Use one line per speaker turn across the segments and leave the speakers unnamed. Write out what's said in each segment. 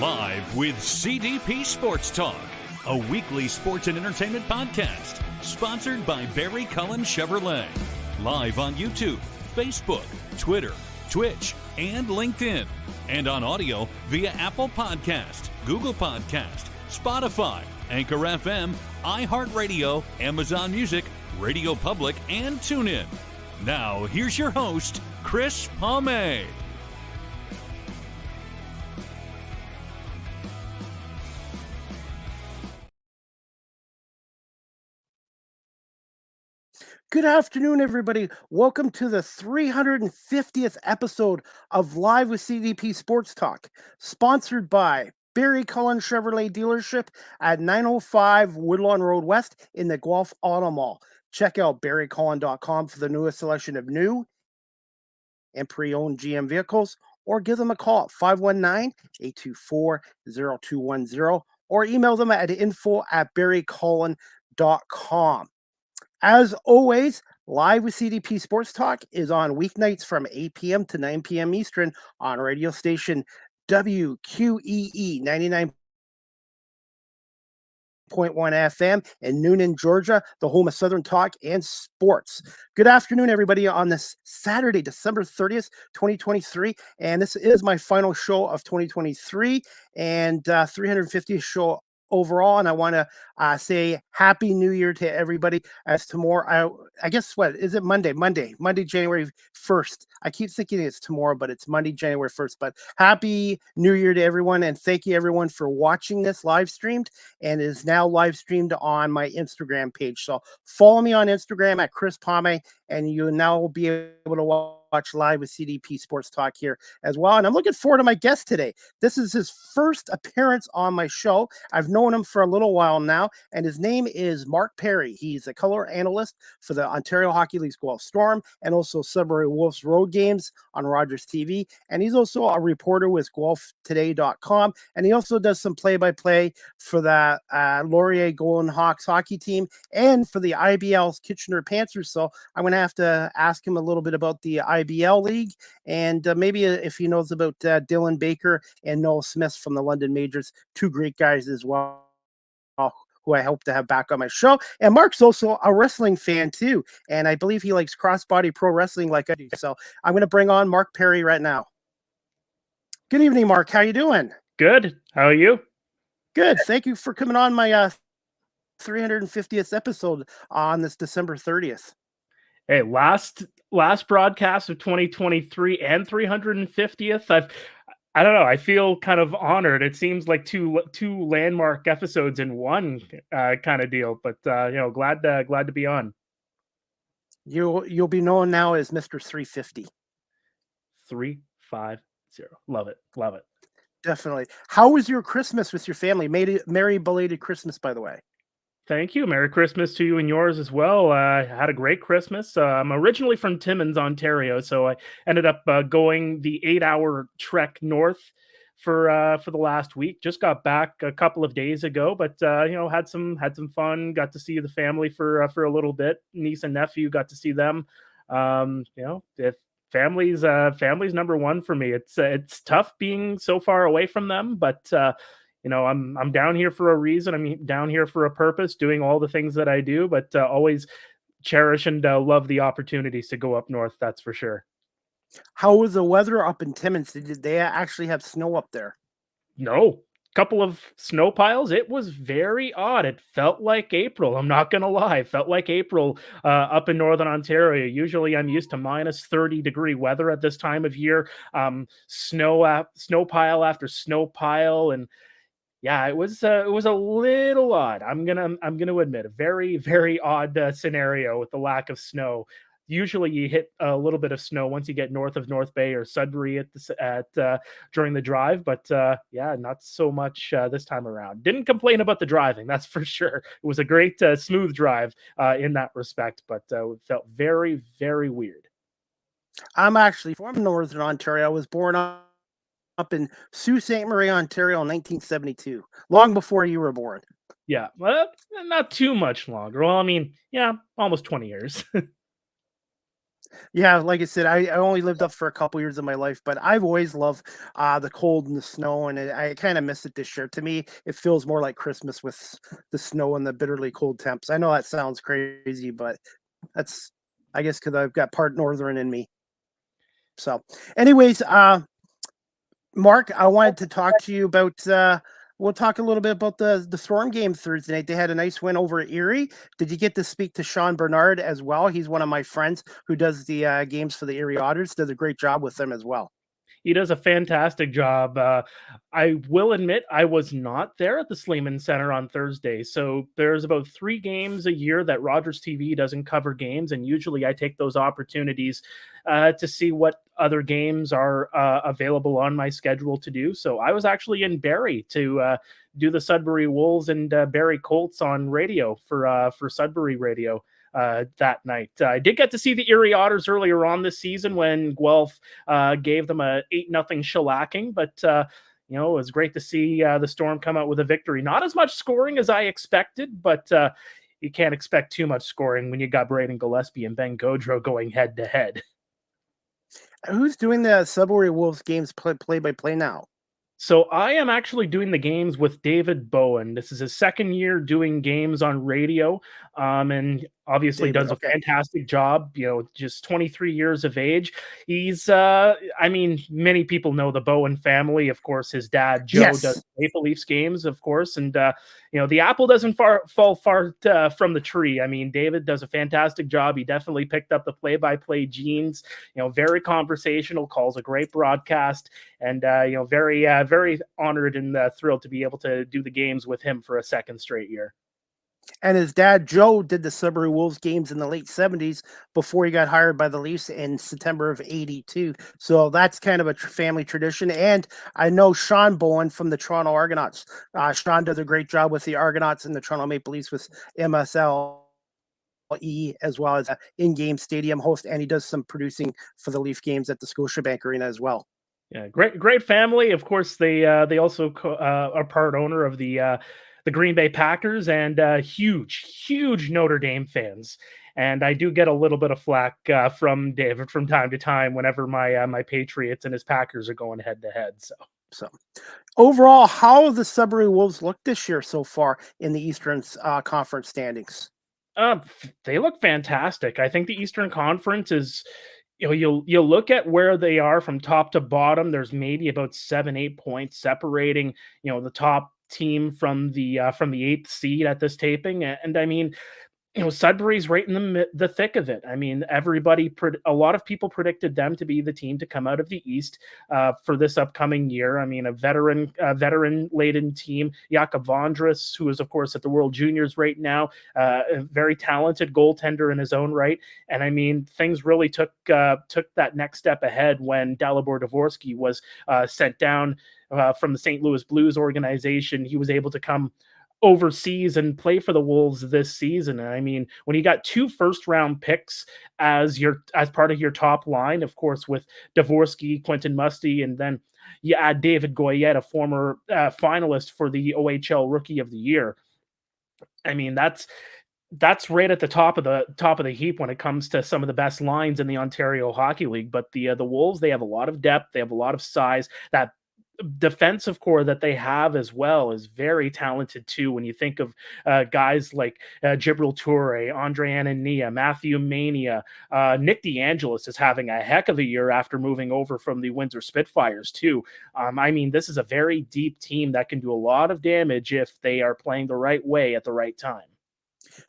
Live with CDP Sports Talk, a weekly sports and entertainment podcast sponsored by Barry Cullen Chevrolet. Live on YouTube, Facebook, Twitter, Twitch, and LinkedIn. And on audio via Apple Podcast, Google Podcast, Spotify, Anchor FM, iHeartRadio, Amazon Music, Radio Public, and TuneIn. Now, here's your host, Chris Pare.
Good afternoon, everybody. Welcome to the 350th episode of Live with CDP Sports Talk, sponsored by Barry Cullen Chevrolet Dealership at 905 Woodlawn Road West in the Guelph Auto Mall. Check out barrycullen.com for the newest selection of new and pre-owned GM vehicles, or give them a call at 519-824-0210, or email them at info@barrycullen.com. As always, Live with CDP Sports Talk is on weeknights from 8 p.m. to 9 p.m. Eastern on radio station WQEE 99.1 FM in Noonan, Georgia, the home of Southern Talk and Sports. Good afternoon, everybody, on this Saturday, December 30th, 2023. And this is my final show of 2023 and 350th show overall, and I want to say Happy New Year to everybody. As tomorrow, I guess what is it? Monday, January 1st. I keep thinking it's tomorrow, but it's Monday, January 1st. But Happy New Year to everyone, and thank you everyone for watching this live streamed, and it is now live streamed on my Instagram page. So follow me on Instagram at Chris Pare, and you now will be able to watch Live with CDP Sports Talk here as well. And I'm looking forward to my guest today. This is his first appearance on my show. I've known him for a little while now, and his name is Mark Pare. He's a color analyst for the Ontario Hockey League's Guelph Storm and also Sudbury Wolves road games on Rogers TV. And he's also a reporter with GuelphToday.com. And he also does some play-by-play for the Laurier Golden Hawks hockey team and for the IBL's Kitchener Panthers. So I'm going to have to ask him a little bit about the IBL League, and maybe if he knows about Dylan Baker and Noel Smith from the London Majors, two great guys as well, who I hope to have back on my show. And Mark's also a wrestling fan too, and I believe he likes crossbody pro wrestling like I do. So I'm going to bring on Mark Pare right now. Good evening, Mark. How you doing?
Good. How are you?
Good. Thank you for coming on my 350th episode on this December 30th.
Hey, last broadcast of 2023 and 350th. I don't know. I feel kind of honored. It seems like two landmark episodes in one kind of deal. But glad to be on.
You'll be known now as Mr. 350.
350. Love it.
Definitely. How was your Christmas with your family? Merry belated Christmas, by the way.
Thank you. Merry Christmas to you and yours as well. I had a great Christmas. I'm originally from Timmins, Ontario, so I ended up going the 8-hour trek north for the last week. Just got back a couple of days ago, but had some fun. Got to see the family for a little bit. Niece and nephew, got to see them. If family's number one for me. It's tough being so far away from them, but I'm down here for a reason. I'm down here for a purpose, doing all the things that I do, but always cherish and love the opportunities to go up north. That's for sure.
How was the weather up in Timmins? Did they actually have snow up there?
No. Couple of snow piles. It was very odd. It felt like April. I'm not going to lie. It felt like April up in Northern Ontario. Usually I'm used to minus 30-degree weather at this time of year. Snow pile after snow pile. And yeah, it was a little odd. I'm gonna admit, a very, very odd scenario with the lack of snow. Usually, you hit a little bit of snow once you get north of North Bay or Sudbury during the drive, but not so much this time around. Didn't complain about the driving, that's for sure. It was a great smooth drive in that respect, but it felt very, very weird.
I'm actually from Northern Ontario. I was born up in Sault Ste. Marie, Ontario in 1972, long before you were born.
Yeah, well, not too much longer. Well, I mean, yeah, almost 20 years.
Yeah, like I said, I only lived up for a couple years of my life, but I've always loved the cold and the snow, and I kind of miss it this year. To me, it feels more like Christmas with the snow and the bitterly cold temps. I know that sounds crazy, but that's, I guess, because I've got part northern in me. So, anyways, Mark, I wanted to talk to you about. We'll talk a little bit about the Storm game Thursday night. They had a nice win over Erie. Did you get to speak to Sean Bernard as well? He's one of my friends who does the games for the Erie Otters. Does a great job with them as well.
He does a fantastic job. I will admit I was not there at the Sleeman Center on Thursday. So there's about 3 games a year that Rogers TV doesn't cover games, and usually I take those opportunities to see what other games are available on my schedule to do. So I was actually in Barrie to do the Sudbury Wolves and Barrie Colts on radio for Sudbury radio. That night. I did get to see the Erie Otters earlier on this season when Guelph gave them a 8-0 shellacking, but it was great to see the Storm come out with a victory. Not as much scoring as I expected, but you can't expect too much scoring when you got Braden Gillespie and Ben Gaudreau going head to head.
Who's doing the Sudbury Wolves games play by play now?
So I am actually doing the games with David Bowen. This is his second year doing games on radio, and obviously
David,
does a
okay.
fantastic job. Just 23 years of age. He's, many people know the Bowen family. Of course, his dad Joe
Yes.
does Maple Leafs games, of course, and the apple doesn't fall far from the tree. I mean, David does a fantastic job. He definitely picked up the play-by-play genes. Very conversational, calls a great broadcast, and very honored and thrilled to be able to do the games with him for a second straight year.
And his dad, Joe, did the Sudbury Wolves games in the late 70s before he got hired by the Leafs in September of 82. So that's kind of a family tradition. And I know Sean Bowen from the Toronto Argonauts. Sean does a great job with the Argonauts and the Toronto Maple Leafs with MSL. As well as an in-game stadium host, and he does some producing for the Leaf games at the Scotiabank Arena as well.
Yeah, great family. Of course, they also are part owner of the Green Bay Packers and huge Notre Dame fans. And I do get a little bit of flack from David from time to time whenever my Patriots and his Packers are going head to head.
So overall, how the Sudbury Wolves look this year so far in the Eastern Conference standings?
They look fantastic. I think the Eastern Conference is. You'll look at where they are from top to bottom. There's maybe about 7-8 points separating, the top team from the 8th seed at this taping. And I mean, Sudbury's right in the thick of it. I mean, a lot of people predicted them to be the team to come out of the East for this upcoming year. I mean, a veteran-laden team. Jakob Vondras, who is, of course, at the World Juniors right now, a very talented goaltender in his own right. And I mean, things really took that next step ahead when Dalibor Dvorsky was sent down from the St. Louis Blues organization. He was able to come overseas and play for the Wolves this season. And I mean, when you got 2 first-round picks as part of your top line, of course, with Dvorsky, Quentin Musty, and then you add David Goyette, a former finalist for the OHL Rookie of the Year. I mean, that's right at the top of the heap when it comes to some of the best lines in the Ontario Hockey League. But the Wolves, they have a lot of depth, they have a lot of size. That defensive core that they have as well is very talented too. When you think of guys like Jibril Toure, Andre Anania, Matthew Mania, Nick DeAngelis is having a heck of a year after moving over from the Windsor Spitfires too. I mean, this is a very deep team that can do a lot of damage if they are playing the right way at the right time.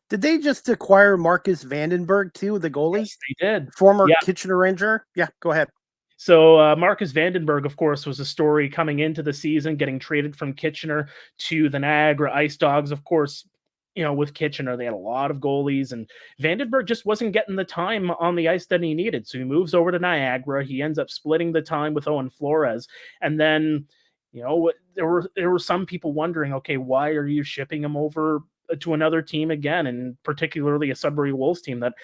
Did they just acquire Marcus Vandenberg too, the goalie?
Yes, they did.
Former Kitchener Ranger? Yeah, go ahead.
So Marcus Vandenberg, of course, was a story coming into the season, getting traded from Kitchener to the Niagara Ice Dogs. Of course, with Kitchener, they had a lot of goalies, and Vandenberg just wasn't getting the time on the ice that he needed. So he moves over to Niagara. He ends up splitting the time with Owen Flores. And then, there were some people wondering, okay, why are you shipping him over to another team again, and particularly a Sudbury Wolves team that,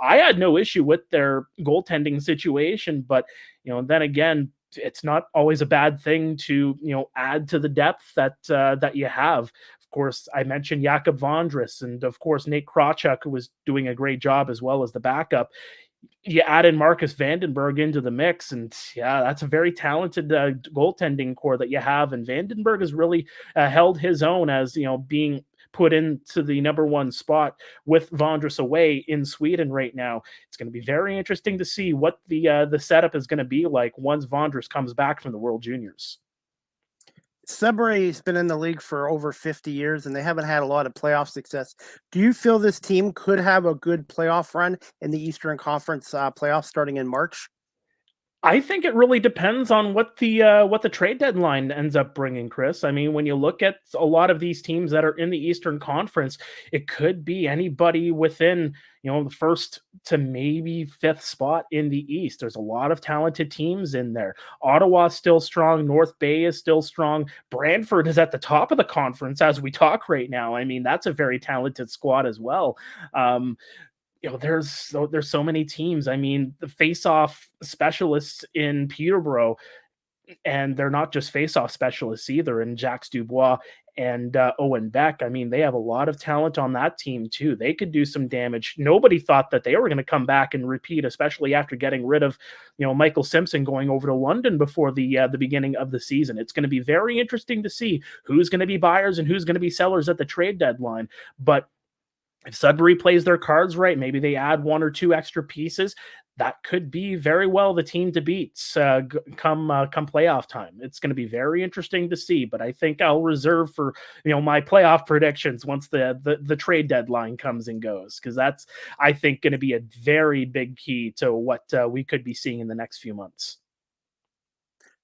I had no issue with their goaltending situation, but, then again, it's not always a bad thing to, add to the depth that you have. Of course, I mentioned Jakob Vondras and, of course, Nate Krawchuk, who was doing a great job as well as the backup. you add in Marcus Vandenberg into the mix, and yeah, that's a very talented goaltending core that you have. And Vandenberg has really held his own as, being put into the number one spot with Vondras away in Sweden right now. It's going to be very interesting to see what the setup is going to be like once Vondras comes back from the World Juniors.
Sudbury's been in the league for over 50 years, and they haven't had a lot of playoff success. Do you feel this team could have a good playoff run in the Eastern Conference playoffs starting in March?
I think it really depends on what the trade deadline ends up bringing, Chris. I mean, when you look at a lot of these teams that are in the Eastern Conference, it could be anybody within, the first to maybe fifth spot in the East. There's a lot of talented teams in there. Ottawa's still strong. North Bay is still strong. Brantford is at the top of the conference as we talk right now. I mean, that's a very talented squad as well. There's so many teams. I mean, the face-off specialists in Peterborough, and they're not just face-off specialists either, in Jacques Dubois and Owen Beck. I mean, they have a lot of talent on that team too. They could do some damage. Nobody thought that they were going to come back and repeat, especially after getting rid of, Michael Simpson going over to London before the beginning of the season. It's going to be very interesting to see who's going to be buyers and who's going to be sellers at the trade deadline. But if Sudbury plays their cards right, maybe they add one or two extra pieces, that could be very well the team to beat come playoff time. It's going to be very interesting to see, but I think I'll reserve for my playoff predictions once the trade deadline comes and goes, because that's, I think, going to be a very big key to what we could be seeing in the next few months.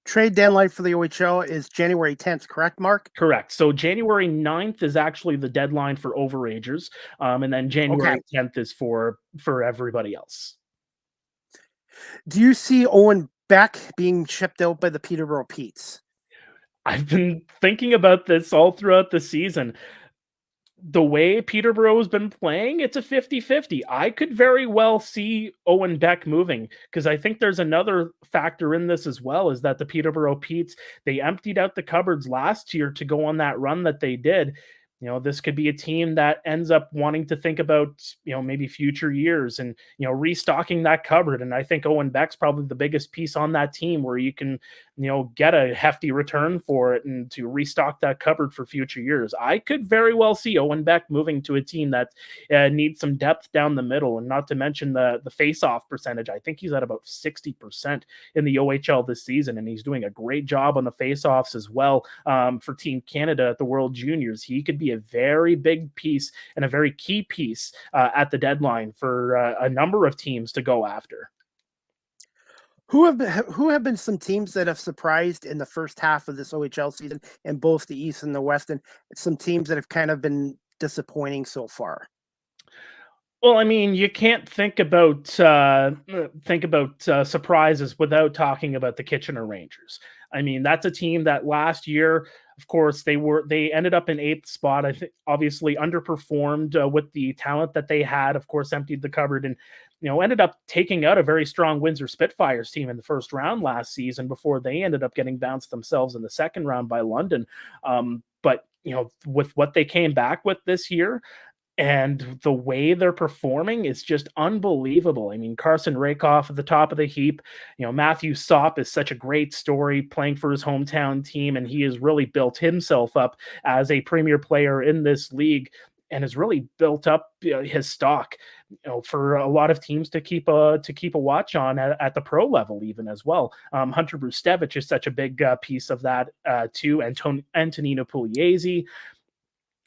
Trade deadline for the OHL is January 10th, correct, Mark?
Correct. So January 9th is actually the deadline for overagers, and then January 10th is for everybody else.
Do you see Owen Beck being shipped out by the Peterborough Petes?
I've been thinking about this all throughout the season. The way Peterborough has been playing, it's a 50-50. I could very well see Owen Beck moving, because I think there's another factor in this as well, is that the Peterborough Petes, they emptied out the cupboards last year to go on that run that they did. This could be a team that ends up wanting to think about, maybe future years and, restocking that cupboard. And I think Owen Beck's probably the biggest piece on that team where you can, get a hefty return for it and to restock that cupboard for future years. I could very well see Owen Beck moving to a team that needs some depth down the middle, and not to mention the face-off percentage. I think he's at about 60% in the OHL this season, and he's doing a great job on the face-offs as well for Team Canada at the World Juniors. He could be a very big piece and a very key piece at the deadline for a number of teams to go after.
Who have been some teams that have surprised in the first half of this OHL season in both the East and the West, and some teams that have kind of been disappointing so far?
Well, I mean, you can't think about surprises without talking about the Kitchener Rangers. I mean, that's a team that last year, of course, they ended up in 8th spot. I think obviously underperformed with the talent that they had. Of course, emptied the cupboard and ended up taking out a very strong Windsor Spitfires team in the first round last season before they ended up getting bounced themselves in the second round by London. But with what they came back with this year, and the way they're performing is just unbelievable. I mean, Carson Rakoff at the top of the heap. Matthew Sopp is such a great story playing for his hometown team, and he has really built himself up as a premier player in this league and has really built up his stock, for a lot of teams to keep a watch on at the pro level even as well. Hunter Brustevich is such a big piece of that too, and Antonino Pugliese.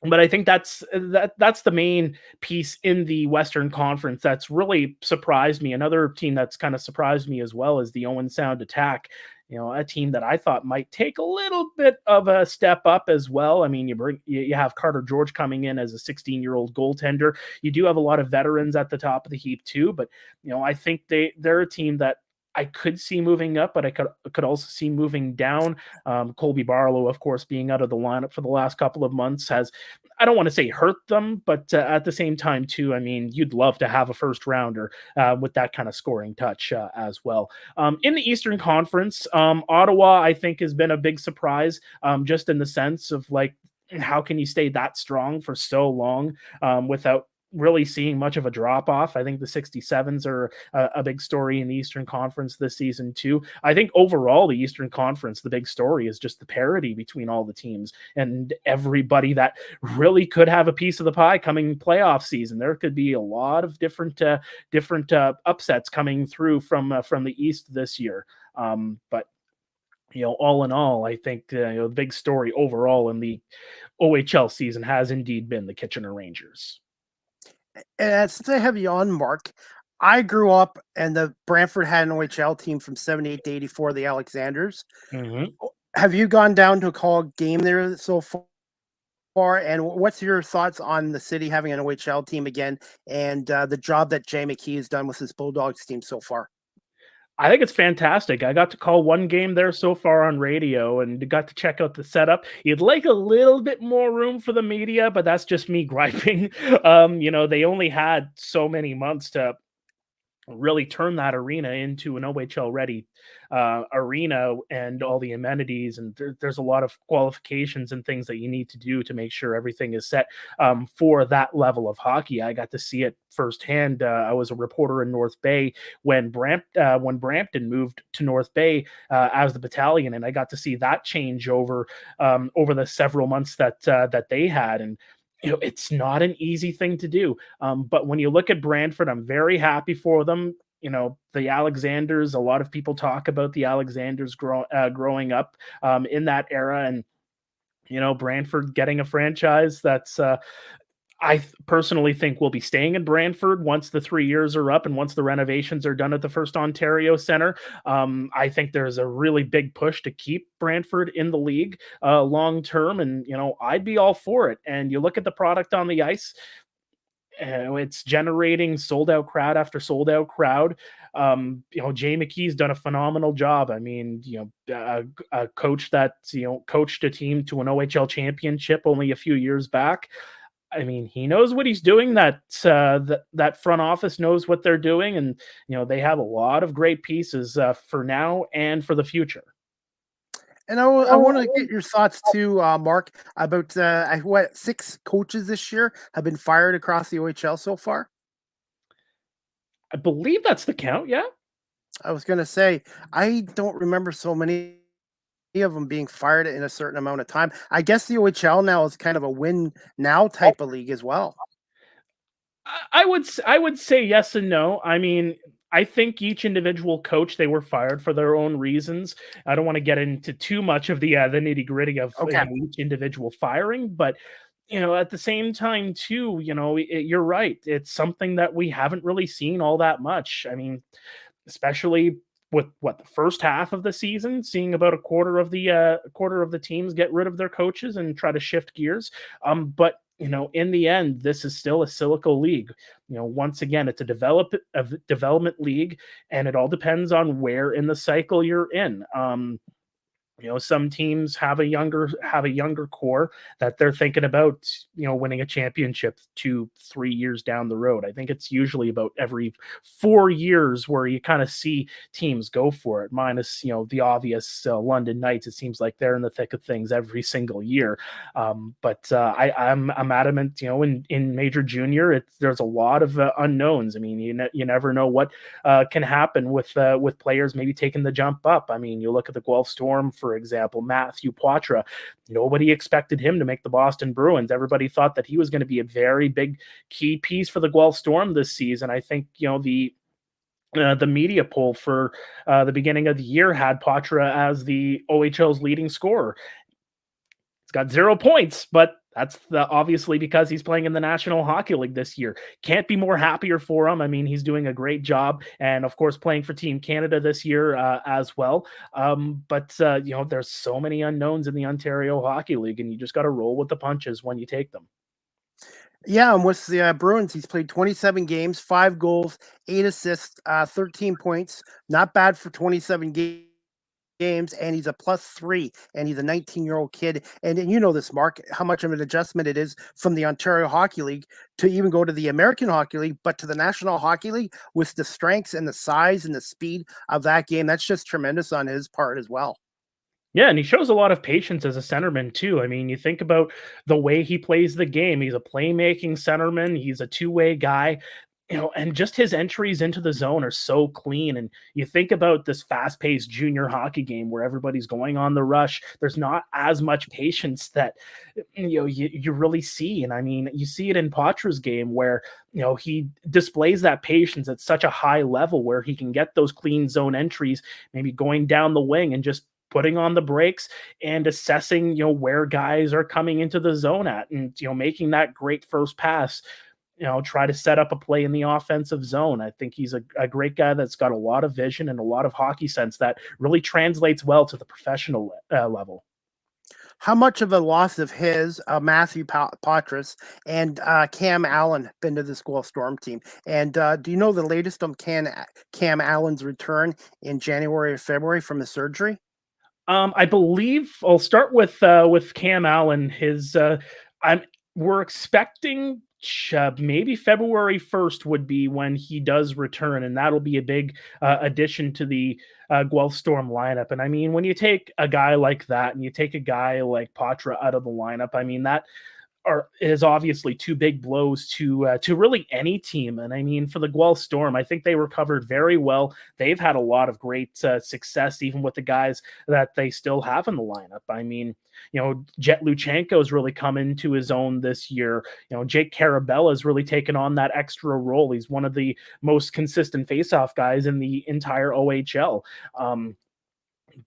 But I think that's the main piece in the Western Conference that's really surprised me. Another team that's kind of surprised me as well is the Owen Sound Attack. A team that I thought might take a little bit of a step up as well. I mean, you have Carter George coming in as a 16-year-old goaltender. You do have a lot of veterans at the top of the heap too, but I think they're a team that I could see moving up, but I could also see moving down. Colby Barlow, of course, being out of the lineup for the last couple of months has, I don't want to say hurt them, but at the same time too, I mean, you'd love to have a first rounder with that kind of scoring touch as well. In the Eastern Conference, Ottawa, I think, has been a big surprise, just in the sense of, like, how can you stay that strong for so long without really seeing much of a drop off. I think the 67s are a big story in the Eastern Conference this season too. I think overall the Eastern Conference, the big story is just the parity between all the teams and everybody that really could have a piece of the pie coming playoff season. There could be a lot of different upsets coming through from the East this year. But all in all, I think the big story overall in the OHL season has indeed been the Kitchener Rangers.
And since I have you on, Mark, I grew up and the Brantford had an OHL team from 78 to 84, the Alexanders.
Mm-hmm.
Have you gone down to call a game there so far? And what's your thoughts on the city having an OHL team again and the job that Jay McKee has done with his Bulldogs team so far?
I think it's fantastic. I got to call one game there so far on radio and got to check out the setup. You'd like a little bit more room for the media, but that's just me griping. They only had so many months to really turn that arena into an OHL ready arena and all the amenities. And there's a lot of qualifications and things that you need to do to make sure everything is set for that level of hockey. I got to see it firsthand. I was a reporter in North Bay when Brampton moved to North Bay as the battalion, and I got to see that change over the several months that they had. And it's not an easy thing to do. But when you look at Brantford, I'm very happy for them. The Alexanders, a lot of people talk about the Alexanders growing up in that era. And, Brantford getting a franchise that's I personally think we'll be staying in Brantford once the 3 years are up and once the renovations are done at the First Ontario Centre. I think there's a really big push to keep Brantford in the league long term, and I'd be all for it. And you look at the product on the ice. It's generating sold out crowd after sold out crowd. Jay McKee's done a phenomenal job. I mean, a coach that coached a team to an OHL championship only a few years back. I mean, he knows what he's doing. That front office knows what they're doing, and they have a lot of great pieces for now and for the future.
And I want to get your thoughts too, Mark, about 6 coaches this year have been fired across the OHL so far?
I believe that's the count, yeah?
I was going to say, I don't remember so many of them being fired in a certain amount of time. I guess the OHL now is kind of a win now type of league as well.
I would say yes and no. I mean, I think each individual coach, they were fired for their own reasons. I don't want to get into too much of the nitty gritty of each individual firing, but at the same time too, you're right. It's something that we haven't really seen all that much. I mean, especially with the first half of the season, seeing about a quarter of the teams get rid of their coaches and try to shift gears. But in the end, this is still a silico league. Once again, it's a development league, and it all depends on where in the cycle you're in. Some teams have a younger core that they're thinking about, winning a championship 2-3 years down the road. I think it's usually about every 4 years where you kind of see teams go for it, minus, the obvious London Knights. It seems like they're in the thick of things every single year. But I'm adamant, in Major Junior, there's a lot of unknowns. I mean, you never know what can happen with players maybe taking the jump up. I mean, you look at the Guelph Storm, for example, Matthew Poitras. Nobody expected him to make the Boston Bruins. Everybody thought that he was going to be a very big key piece for the Guelph Storm this season. I think, the media poll for the beginning of the year had Poitras as the OHL's leading scorer. He's got 0 points, but that's obviously because he's playing in the National Hockey League this year. Can't be more happier for him. I mean, he's doing a great job, and of course, playing for Team Canada this year as well. But there's so many unknowns in the Ontario Hockey League, and you just got to roll with the punches when you take them.
Yeah, and with the Bruins, he's played 27 games, 5 goals, 8 assists, 13 points. Not bad for 27 games, and he's a +3, and he's a 19-year-old kid. And you know this, Mark, how much of an adjustment it is from the Ontario Hockey League to even go to the American Hockey League, but to the National Hockey League with the strengths and the size and the speed of that game. That's just tremendous on his part as well.
Yeah, and he shows a lot of patience as a centerman too. I mean, you think about the way he plays the game. He's a playmaking centerman. He's a two-way guy, and just his entries into the zone are so clean. And you think about this fast-paced junior hockey game where everybody's going on the rush. There's not as much patience that you really see. And I mean, you see it in Patra's game where he displays that patience at such a high level where he can get those clean zone entries, maybe going down the wing and just putting on the brakes and assessing, where guys are coming into the zone at, and, making that great first pass, try to set up a play in the offensive zone. I think he's a great guy that's got a lot of vision and a lot of hockey sense that really translates well to the professional level.
How much of a loss of his, Matthew Patras and Cam Allen, been to this Guelph Storm team? And do you know the latest on Cam Allen's return in January or February from his surgery?
I believe I'll start with Cam Allen. We're expecting maybe February 1st would be when he does return, and that'll be a big addition to the Guelph Storm lineup. And I mean, when you take a guy like that and you take a guy like Patra out of the lineup, I mean, that is obviously two big blows to really any team. And I mean, for the Guelph Storm, I think they recovered very well. They've had a lot of great success, even with the guys that they still have in the lineup. I mean, Jet Luchenko's really come into his own this year. Jake Carabella's really taken on that extra role. He's one of the most consistent faceoff guys in the entire OHL.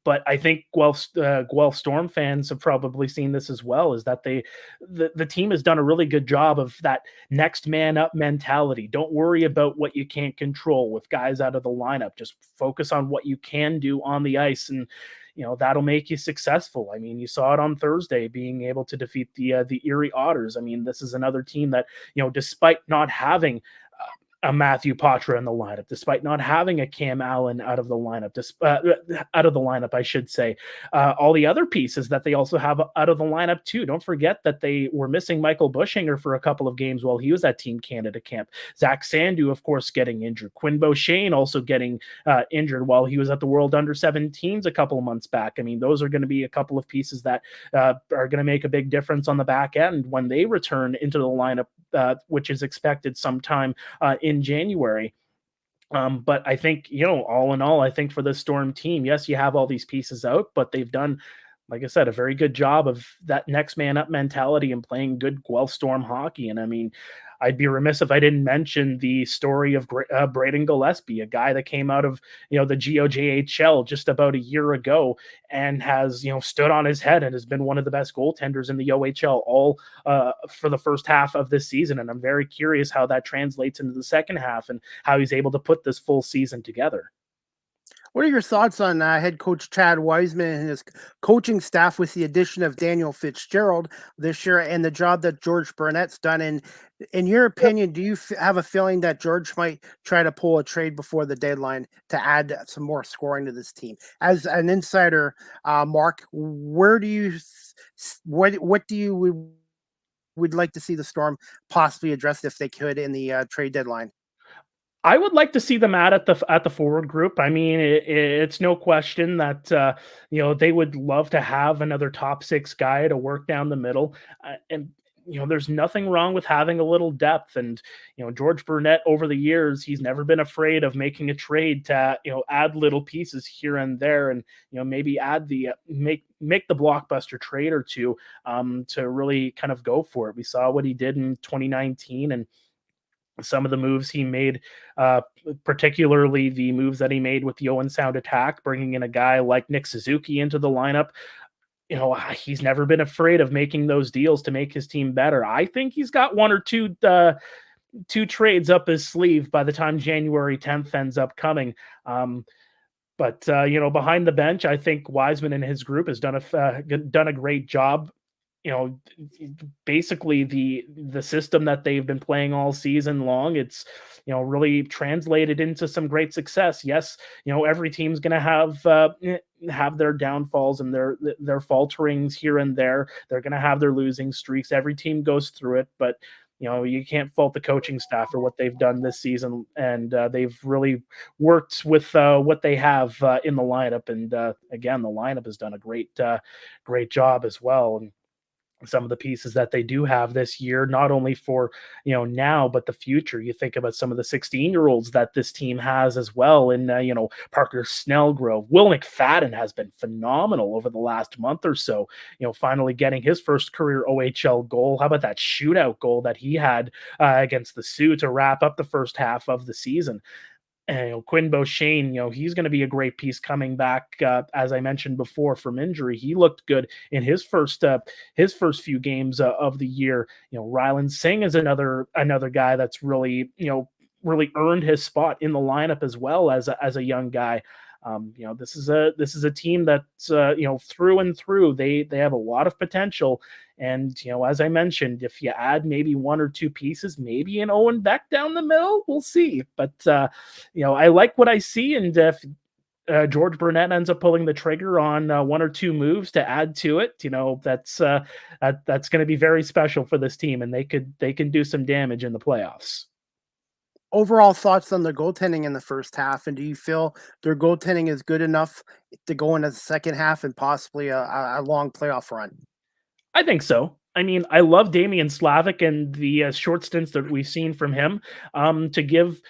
But I think Guelph Storm fans have probably seen this as well, is that the team has done a really good job of that next man up mentality. Don't worry about what you can't control with guys out of the lineup. Just focus on what you can do on the ice, and that'll make you successful. I mean, you saw it on Thursday, being able to defeat the Erie Otters. I mean, this is another team that, despite not having a Matthew Patra in the lineup, despite not having a Cam Allen out of the lineup, I should say. All the other pieces that they also have out of the lineup too. Don't forget that they were missing Michael Bushinger for a couple of games while he was at Team Canada camp. Zach Sandu, of course, getting injured. Quinn Beauchene also getting injured while he was at the World Under-17s a couple of months back. I mean, those are going to be a couple of pieces that are going to make a big difference on the back end when they return into the lineup, which is expected sometime in January. But I think, all in all, I think for the Storm team, yes, you have all these pieces out, but they've done, like I said, a very good job of that next man up mentality and playing good Guelph Storm hockey. And I mean, I'd be remiss if I didn't mention the story of Braden Gillespie, a guy that came out of, the GOJHL just about a year ago and has, stood on his head and has been one of the best goaltenders in the OHL all for the first half of this season. And I'm very curious how that translates into the second half and how he's able to put this full season together.
What are your thoughts on head coach Chad Wiseman and his coaching staff with the addition of Daniel Fitzgerald this year and the job that George Burnett's done? And in your opinion, do you have a feeling that George might try to pull a trade before the deadline to add some more scoring to this team? As an insider, Mark, what do you would like to see the Storm possibly address if they could in the trade deadline?
I would like to see them at the forward group. I mean, it's no question that they would love to have another top six guy to work down the middle, and there's nothing wrong with having a little depth. And George Burnett, over the years, he's never been afraid of making a trade to add little pieces here and there, and maybe add the make the blockbuster trade or two to really kind of go for it. We saw what he did in 2019 and some of the moves he made, particularly the moves that he made with the Owen Sound attack, bringing in a guy like Nick Suzuki into the lineup. He's never been afraid of making those deals to make his team better. I think he's got one or two trades up his sleeve by the time January 10th ends up coming. But behind the bench, I think Wiseman and his group has done a great job. Basically the system that they've been playing all season long, it's really translated into some great success. Yes, every team's going to have their downfalls and their falterings here and there. They're going to have their losing streaks. Every team goes through it, but you can't fault the coaching staff for what they've done this season, and they've really worked with what they have in the lineup. And again, the lineup has done a great job as well. And some of the pieces that they do have this year, not only for now but the future. You think about some of the 16-year-olds that this team has as well, and Parker Snellgrove, Will McFadden has been phenomenal over the last month or so. Finally getting his first career OHL goal. How about that shootout goal that he had against the Sioux to wrap up the first half of the season? And Quinn Beauchene, he's going to be a great piece coming back. As I mentioned before, from injury, he looked good in his first few games of the year. Ryland Singh is another guy that's really earned his spot in the lineup as well as a young guy. This is a team that's through and through. They have a lot of potential. And, as I mentioned, if you add maybe one or two pieces, maybe an Owen Beck down the middle, we'll see. But, I like what I see. And if George Burnett ends up pulling the trigger on one or two moves to add to it, that's going to be very special for this team. And they can do some damage in the playoffs.
Overall thoughts on the goaltending in the first half, and do you feel their goaltending is good enough to go into the second half and possibly a long playoff run?
I think so. I mean, I love Damian Slavic and the short stints that we've seen from him to give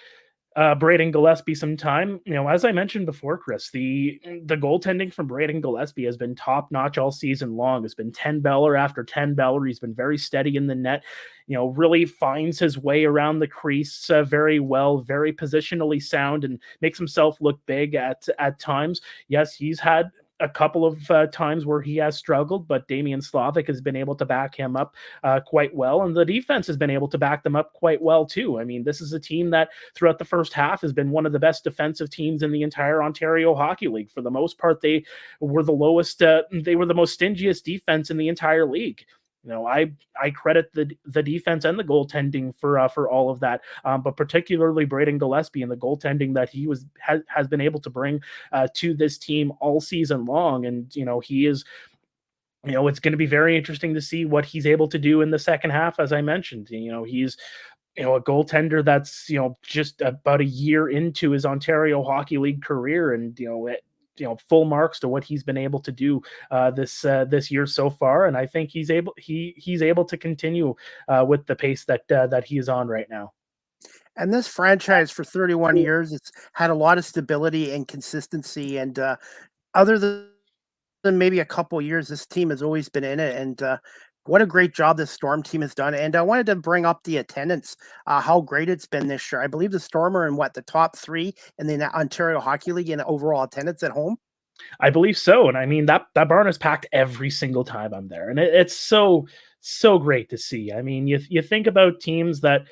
Braden Gillespie some time. As I mentioned before, Chris, the goaltending from Braden Gillespie has been top notch all season long. It's been 10 Beller after 10 Beller. He's been very steady in the net. Really finds his way around the crease very well, very positionally sound, and makes himself look big at times. Yes, he's had a couple of times where he has struggled, but Damian Slavic has been able to back him up quite well, and the defense has been able to back them up quite well too. I mean, this is a team that throughout the first half has been one of the best defensive teams in the entire Ontario Hockey League. For the most part, they were the lowest, they were the most stingiest defense in the entire league. I credit the defense and the goaltending for all of that, but particularly Braden Gillespie and the goaltending that he has been able to bring to this team all season long. And he is, it's going to be very interesting to see what he's able to do in the second half. As I mentioned, he's a goaltender that's just about a year into his Ontario Hockey League career, and full marks to what he's been able to do this year so far. And I think he's able to continue with the pace that he is on right now.
And this franchise for 31 years, it's had a lot of stability and consistency. And other than maybe a couple years, this team has always been in it. And what a great job this Storm team has done. And I wanted to bring up the attendance, how great it's been this year. I believe the Storm are in the top 3 in the Ontario Hockey League in overall attendance at home.
I believe so. And I mean, that barn is packed every single time I'm there. And it's so great to see. I mean, you think about teams that,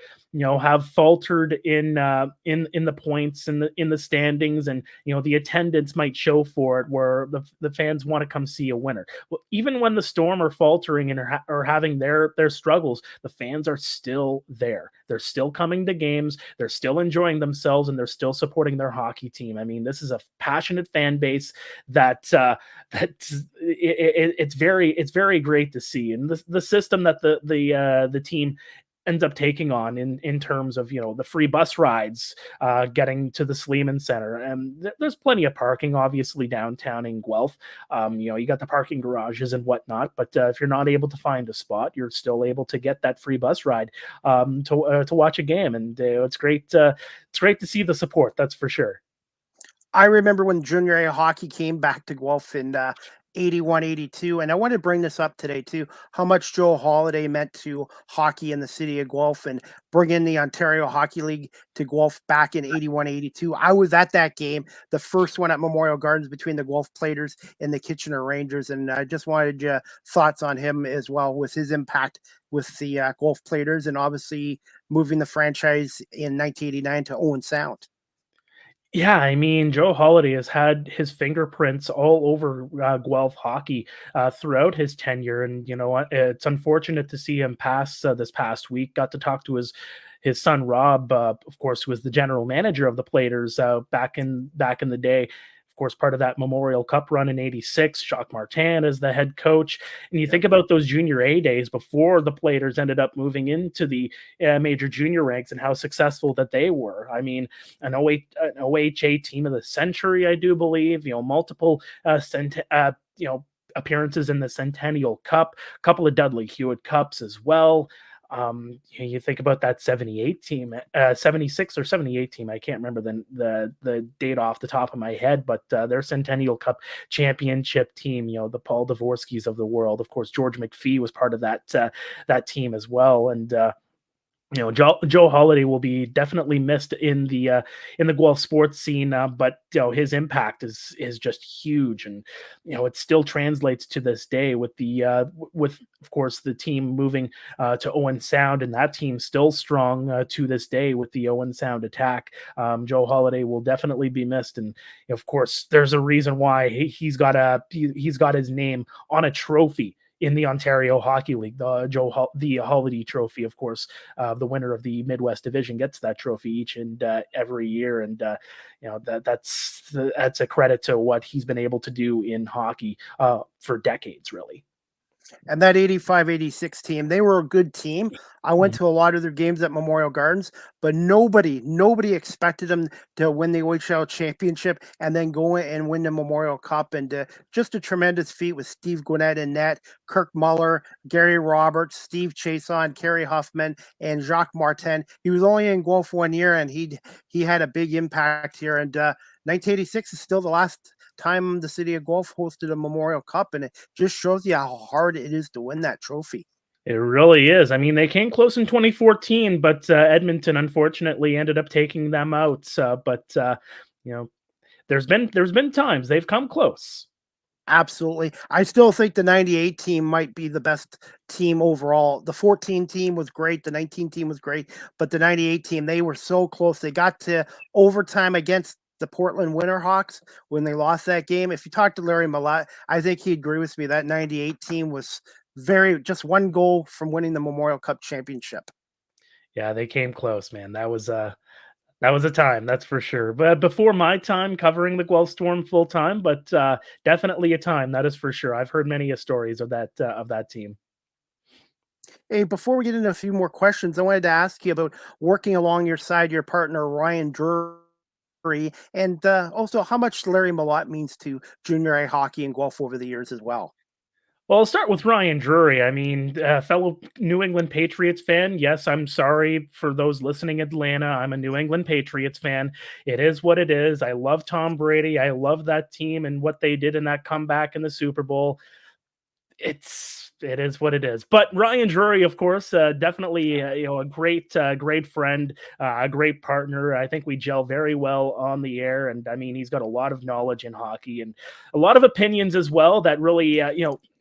have faltered in the points in the standings, and the attendance might show for it, where the fans want to come see a winner. Well, even when the Storm are faltering and are having their struggles, the fans are still there. They're still coming to games. They're still enjoying themselves, and they're still supporting their hockey team. I mean, this is a passionate fan base that it's very great to see, and the system that the team ends up taking on in terms of the free bus rides getting to the Sleeman Center, and there's plenty of parking obviously downtown in Guelph. You got the parking garages and whatnot, but if you're not able to find a spot, you're still able to get that free bus ride to watch a game, and it's great to see the support, that's for sure.
I remember when junior A hockey came back to Guelph in 81, 82. And I want to bring this up today too, how much Joe Holiday meant to hockey in the city of Guelph and bringing the Ontario Hockey League to Guelph back in 81, 82. I was at that game, the first one at Memorial Gardens between the Guelph Platers and the Kitchener Rangers. And I just wanted your thoughts on him as well, with his impact with the Guelph Platers, and obviously moving the franchise in 1989 to Owen Sound.
Yeah, I mean, Joe Holiday has had his fingerprints all over Guelph hockey throughout his tenure, and it's unfortunate to see him pass this past week. Got to talk to his son Rob, of course, who was the general manager of the Platers back in the day. course, part of that Memorial Cup run in '86. Jacques Martin as the head coach. And you think about those junior A days before the Platers ended up moving into the major junior ranks and how successful that they were. I mean, an OHA team of the century, I do believe, multiple appearances in the Centennial Cup, a couple of Dudley Hewitt Cups as well. You think about that 78 team, 76 or 78 team. I can't remember the date off the top of my head, but their Centennial Cup championship team, the Paul Dvorskys of the world. Of course, George McPhee was part of that team as well. And Joe Holiday will be definitely missed in the Guelph sports scene, but his impact is just huge, and it still translates to this day with of course the team moving to Owen Sound, and that team still strong to this day with the Owen Sound attack. Joe Holiday will definitely be missed, and of course there's a reason why he's got his name on a trophy in the Ontario Hockey League, the Holiday Trophy. Of course, the winner of the Midwest Division gets that trophy each and every year, and that's a credit to what he's been able to do in hockey for decades, really.
And that 85-86 team, they were a good team. I went to a lot of their games at Memorial Gardens, but nobody expected them to win the OHL championship and then go and win the Memorial Cup. And just a tremendous feat with Steve Gwinnett in net, Kirk Muller, Gary Roberts, Steve Chason, Kerry Huffman, and Jacques Martin. He was only in Guelph 1 year, and he had a big impact here. And 1986 is still the last time the city of Guelph hosted a Memorial Cup, and it just shows you how hard it is to win that trophy.
It really is. I mean, they came close in 2014, but Edmonton unfortunately ended up taking them out. But there's been times they've come close.
Absolutely. I still think the 98 team might be the best team overall. The 14 team was great. The 19 team was great. But the 98 team, they were so close. They got to overtime against the Portland Winterhawks when they lost that game. If you talk to Larry Malott, I think he'd agree with me. That 98 team was just one goal from winning the Memorial Cup championship.
Yeah, they came close, man. That was a time, that's for sure. But before my time covering the Guelph Storm full time, but definitely a time, that is for sure. I've heard many stories of that team.
Hey, before we get into a few more questions, I wanted to ask you about working along your side, your partner Ryan Drury, and also how much Larry Malott means to junior A hockey in Guelph over the years as well.
Well, I'll start with Ryan Drury. I mean, fellow New England Patriots fan. Yes, I'm sorry for those listening in Atlanta. I'm a New England Patriots fan. It is what it is. I love Tom Brady. I love that team and what they did in that comeback in the Super Bowl. It is what it is. But Ryan Drury, of course, definitely a great friend, a great partner. I think we gel very well on the air, and I mean he's got a lot of knowledge in hockey and a lot of opinions as well that really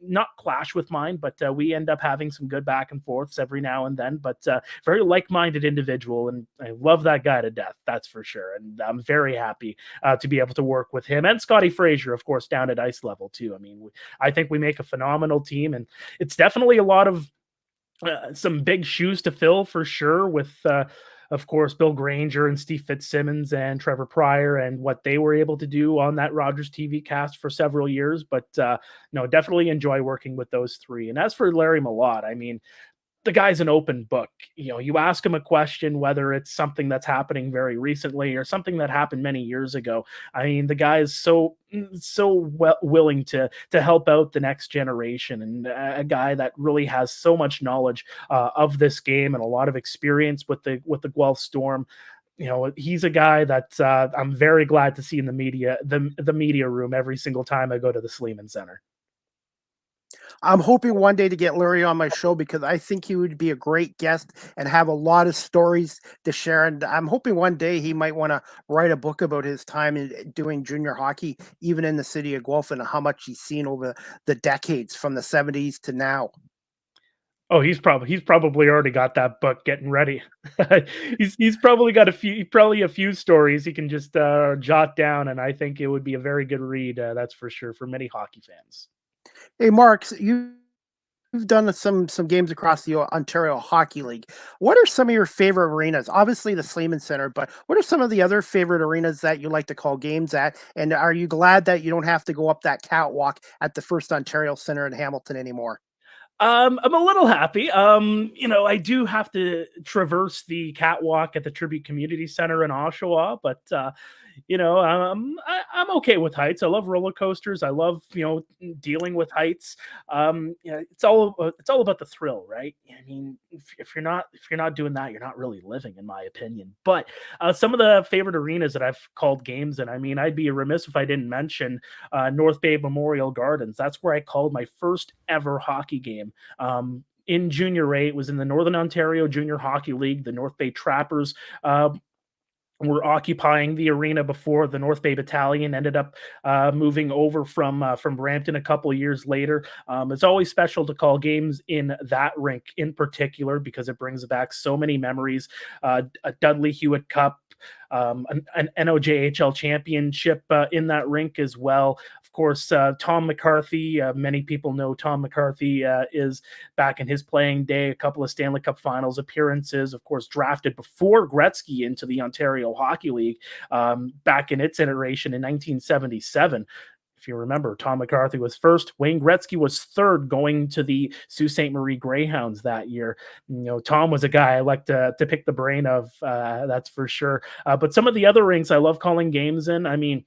not clash with mine, but we end up having some good back and forths every now and then. But very like-minded individual, and I love that guy to death. That's for sure. And I'm very happy to be able to work with him and Scotty Frazier, of course, down at ice level too. I mean, I think we make a phenomenal team, and it's definitely a lot of some big shoes to fill for sure with of course, Bill Granger and Steve Fitzsimmons and Trevor Pryor and what they were able to do on that Rogers TV cast for several years. But definitely enjoy working with those three. And as for Larry Malott, I mean, the guy's an open book. You ask him a question, whether it's something that's happening very recently or something that happened many years ago. I mean, the guy is so willing to help out the next generation, and a guy that really has so much knowledge of this game and a lot of experience with the Guelph Storm. He's a guy that I'm very glad to see in the media room every single time I go to the Sleeman Center.
I'm hoping one day to get Larry on my show because I think he would be a great guest and have a lot of stories to share. And I'm hoping one day he might want to write a book about his time in doing junior hockey, even in the city of Guelph, and how much he's seen over the decades from the 70s to now.
Oh, he's probably already got that book getting ready. he's probably got a few stories he can just jot down, and I think it would be a very good read. That's for sure for many hockey fans.
Hey, Mark, you you've done some games across the Ontario Hockey League. What are some of your favorite arenas? Obviously the Sleeman Center, but what are some of the other favorite arenas that you like to call games at? And are you glad that you don't have to go up that catwalk at the First Ontario Center in Hamilton anymore?
I'm a little happy. I do have to traverse the catwalk at the Tribute Community Center in Oshawa, but I'm okay with heights. I love roller coasters. I love dealing with heights. It's all about the thrill, right? I mean, if you're not doing that, you're not really living, in my opinion. But some of the favorite arenas that I've called games in, I mean, I'd be remiss if I didn't mention North Bay Memorial Gardens. That's where I called my first ever hockey game. In junior A, it was in the Northern Ontario Junior Hockey League. The North Bay Trappers were occupying the arena before the North Bay Battalion ended up moving over from Brampton a couple of years later. It's always special to call games in that rink in particular because it brings back so many memories. A Dudley Hewitt Cup, an NOJHL championship in that rink as well. Of course, Tom McCarthy, many people know Tom McCarthy is back in his playing day, a couple of Stanley Cup Finals appearances, of course, drafted before Gretzky into the Ontario Hockey League back in its iteration in 1977. If you remember, Tom McCarthy was first. Wayne Gretzky was third, going to the Sault Ste. Marie Greyhounds that year. Tom was a guy I like to pick the brain of, that's for sure. But some of the other rinks I love calling games in. I mean,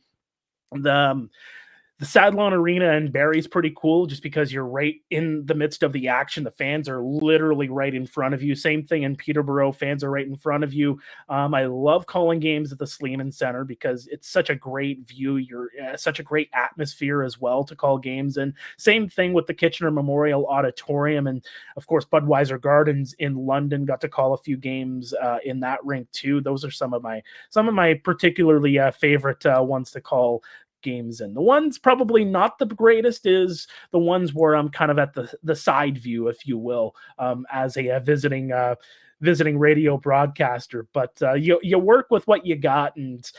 the Sadlon Arena in Barrie's pretty cool just because you're right in the midst of the action. The fans are literally right in front of you. Same thing in Peterborough. Fans are right in front of you. I love calling games at the Sleeman Center because it's such a great view. You're such a great atmosphere as well to call games. And same thing with the Kitchener Memorial Auditorium. And of course, Budweiser Gardens in London, got to call a few games in that rink too. Those are some of my particularly favorite ones to call games. And the ones probably not the greatest is the ones where I'm kind of at the side view, if you will, as a visiting radio broadcaster. But you work with what you got, and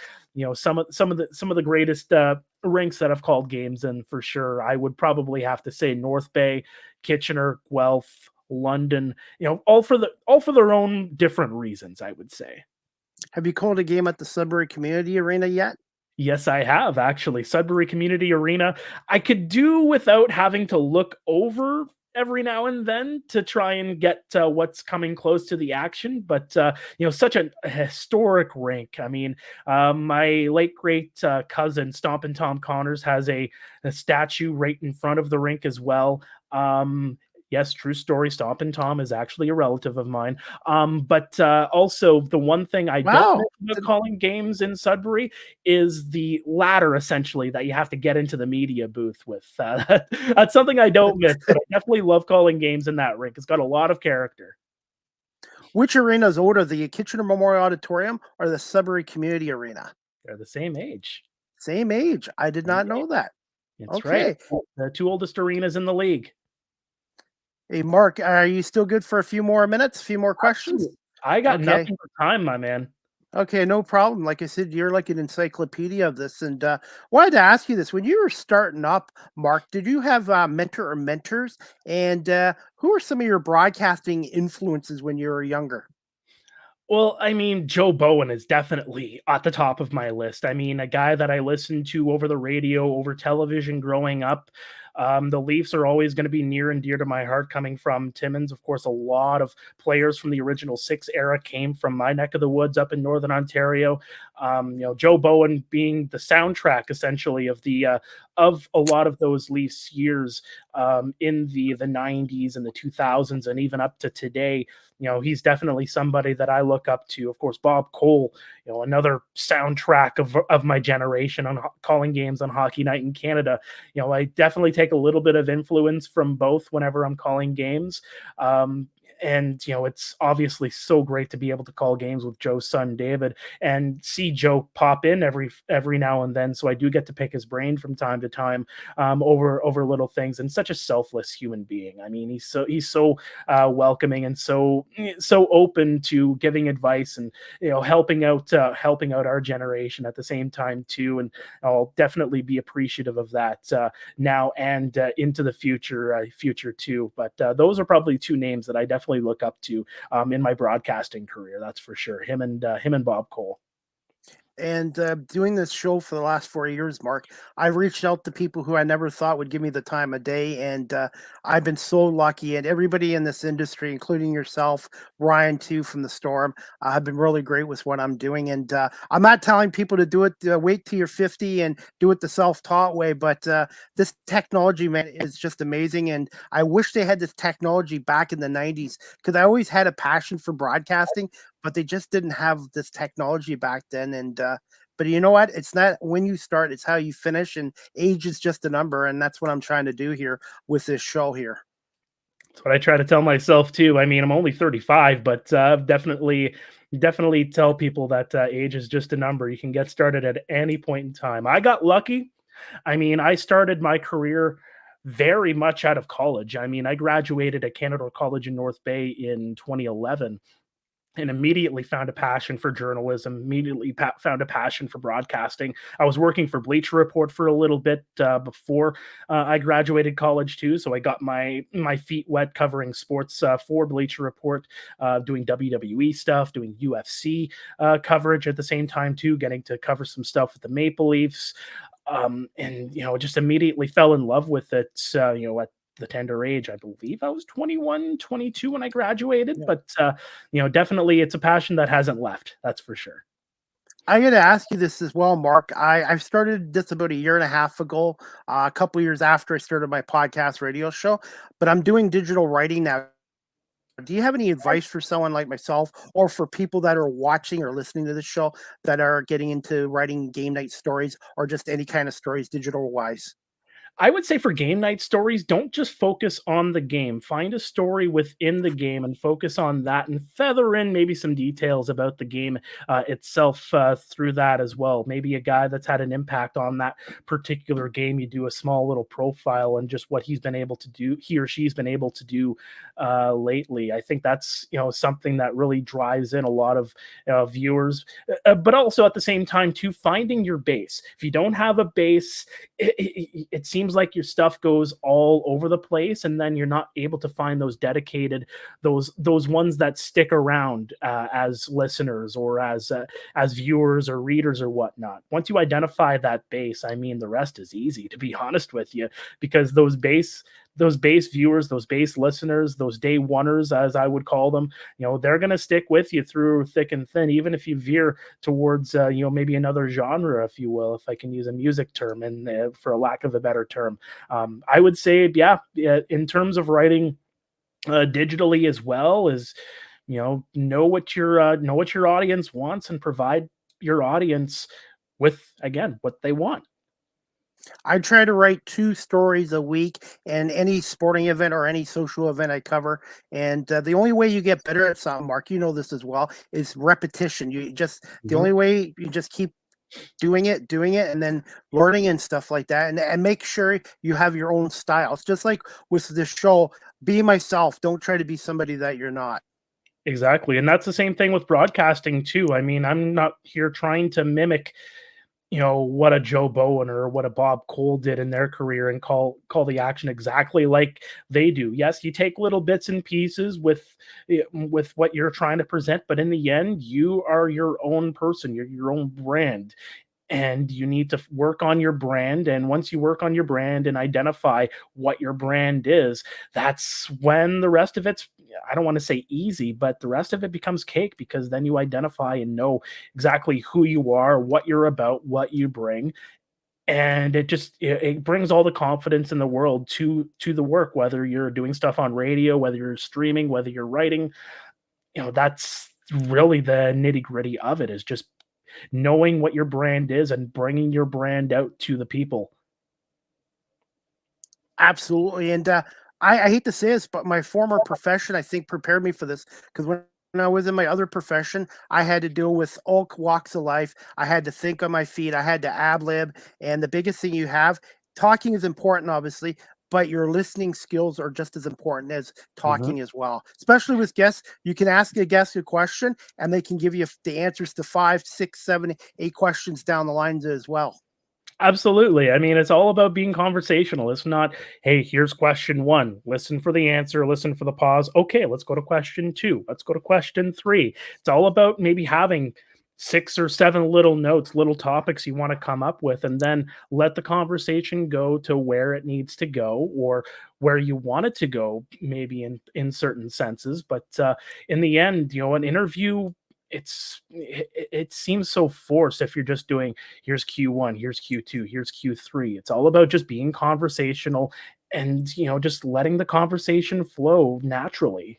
some of the greatest rinks that I've called games in, for sure, I would probably have to say North Bay, Kitchener, Guelph, London, all for their own different reasons, I would say.
Have you called a game at the Sudbury Community Arena yet?
Yes, I have, actually. Sudbury Community Arena. I could do without having to look over every now and then to try and get what's coming close to the action. But, such a historic rink. I mean, my late great cousin, Stompin' Tom Connors, has a statue right in front of the rink as well. Yes, true story. Stompin' Tom is actually a relative of mine. But also, the one thing I don't know about calling games in Sudbury is the ladder, essentially, that you have to get into the media booth with. That's something I don't miss, but I definitely love calling games in that rink. It's got a lot of character.
Which arena is older, the Kitchener Memorial Auditorium or the Sudbury Community Arena?
They're the same age.
Same age. I did not know that.
That's right. The two oldest arenas in the league.
Hey, Mark, are you still good for a few more minutes? A few more questions?
I got nothing but time, my man.
Okay, no problem. Like I said, you're like an encyclopedia of this. And wanted to ask you this. When you were starting up, Mark, did you have a mentor or mentors? And who are some of your broadcasting influences when you were younger?
Well, I mean, Joe Bowen is definitely at the top of my list. I mean, a guy that I listened to over the radio, over television growing up. The Leafs are always going to be near and dear to my heart, coming from Timmins. Of course, a lot of players from the original six era came from my neck of the woods up in Northern Ontario. Joe Bowen being the soundtrack, essentially, of a lot of those Leafs years in the 90s and the 2000s and even up to today. He's definitely somebody that I look up to. Of course, Bob Cole, another soundtrack of my generation on calling games on Hockey Night in Canada. I definitely take a little bit of influence from both whenever I'm calling games. And it's obviously so great to be able to call games with Joe's son David and see Joe pop in every now and then. So I do get to pick his brain from time to time over little things. And such a selfless human being. I mean, he's so welcoming and so open to giving advice and helping out our generation at the same time too. And I'll definitely be appreciative of that now and into the future too. But those are probably two names that I definitely look up to in my broadcasting career. That's for sure. Him and Bob Cole.
And doing this show for the last 4 years, Mark, I've reached out to people who I never thought would give me the time of day. And I've been so lucky. And everybody in this industry, including yourself, Ryan, too, from the Storm, have been really great with what I'm doing. And I'm not telling people to do it, wait till you're 50 and do it the self-taught way. But this technology, man, is just amazing. And I wish they had this technology back in the 90s, because I always had a passion for broadcasting, but they just didn't have this technology back then. And but you know what? It's not when you start, it's how you finish, and age is just a number. And that's what I'm trying to do here with this show here.
That's what I try to tell myself too. I mean, I'm only 35, but definitely tell people that age is just a number. You can get started at any point in time. I got lucky. I mean, I started my career very much out of college. I mean, I graduated at Canada College in North Bay in 2011. And immediately found a passion for journalism, immediately found a passion for broadcasting. I was working for Bleacher Report for a little bit before I graduated college too. So I got my feet wet covering sports for Bleacher Report, doing WWE stuff, doing UFC coverage at the same time too, getting to cover some stuff with the Maple Leafs. And, just immediately fell in love with it, at the tender age. I believe I was 21, 22 when I graduated,
Yeah.
but definitely it's a passion that hasn't left. That's for sure.
I got to ask you this as well, Mark. I've started this about a year and a half ago, a couple years after I started my podcast radio show, but I'm doing digital writing now. Do you have any advice for someone like myself, or for people that are watching or listening to the show that are getting into writing game night stories, or just any kind of stories digital wise?
I would say for game night stories, don't just focus on the game. Find a story within the game and focus on that, and feather in maybe some details about the game itself through that as well. Maybe a guy that's had an impact on that particular game. You do a small little profile and just what he's been able to do, he or she's been able to do lately. I think that's something that really drives in a lot of viewers, but also at the same time too, finding your base. If you don't have a base, it seems like your stuff goes all over the place, and then you're not able to find those dedicated, those ones that stick around as listeners or as viewers or readers or whatnot. Once you identify that base, I mean, the rest is easy, to be honest with you, because those base viewers, those base listeners, those day oneers, as I would call them, they're going to stick with you through thick and thin, even if you veer towards, maybe another genre, if you will, if I can use a music term, and for a lack of a better term. I would say, yeah, in terms of writing digitally as well, is, know what your audience wants and provide your audience with, again, what they want.
I try to write 2 stories a week in any sporting event or any social event I cover. And the only way you get better at something, Mark, you know this as well, is repetition. The only way you just keep doing it, and then learning and stuff like that. And make sure you have your own style. It's just like with this show, be myself. Don't try to be somebody that you're not.
Exactly. And that's the same thing with broadcasting too. I mean, I'm not here trying to mimic what a Joe Bowen or what a Bob Cole did in their career and call the action exactly like they do. Yes, you take little bits and pieces with what you're trying to present, but in the end, you are your own person, you're your own brand. And you need to work on your brand. And once you work on your brand and identify what your brand is, that's when the rest of it's, I don't want to say easy, but the rest of it becomes cake, because then you identify and know exactly who you are, what you're about, what you bring. And it brings all the confidence in the world to the work, whether you're doing stuff on radio, whether you're streaming, whether you're writing. That's really the nitty gritty of it, is just knowing what your brand is and bringing your brand out to the people.
Absolutely. And I hate to say this, but my former profession, I think, prepared me for this because when I was in my other profession, I had to deal with all walks of life. I had to think on my feet. I had to ad lib. And the biggest thing you have, talking is important, obviously, but your listening skills are just as important as
Mhm.
talking as well. Especially with guests, you can ask a guest a question and they can give you the answers to 5, 6, 7, 8 questions down the lines as well.
Absolutely. I mean, it's all about being conversational. It's not, hey, here's question one. Listen for the answer, listen for the pause. Okay, let's go to question two. Let's go to question three. It's all about maybe having 6 or 7 little notes, little topics you want to come up with, and then let the conversation go to where it needs to go or where you want it to go, maybe in certain senses. But in the end, an interview, it seems so forced if you're just doing here's Q1, here's Q2, here's Q3. It's all about just being conversational and, just letting the conversation flow naturally.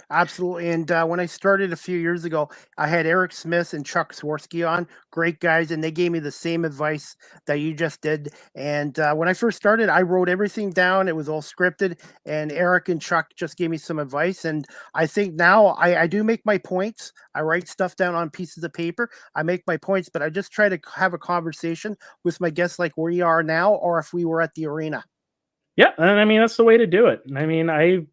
Absolutely. And when I started a few years ago, I had Eric Smith and Chuck Swirsky on, great guys, and they gave me the same advice that you just did. And when I first started, I wrote everything down. It was all scripted, and Eric and Chuck just gave me some advice. And I think now I do make my points. I write stuff down on pieces of paper. I make my points, but I just try to have a conversation with my guests like we are now, or if we were at the arena.
Yeah, and I mean that's the way to do it. I mean,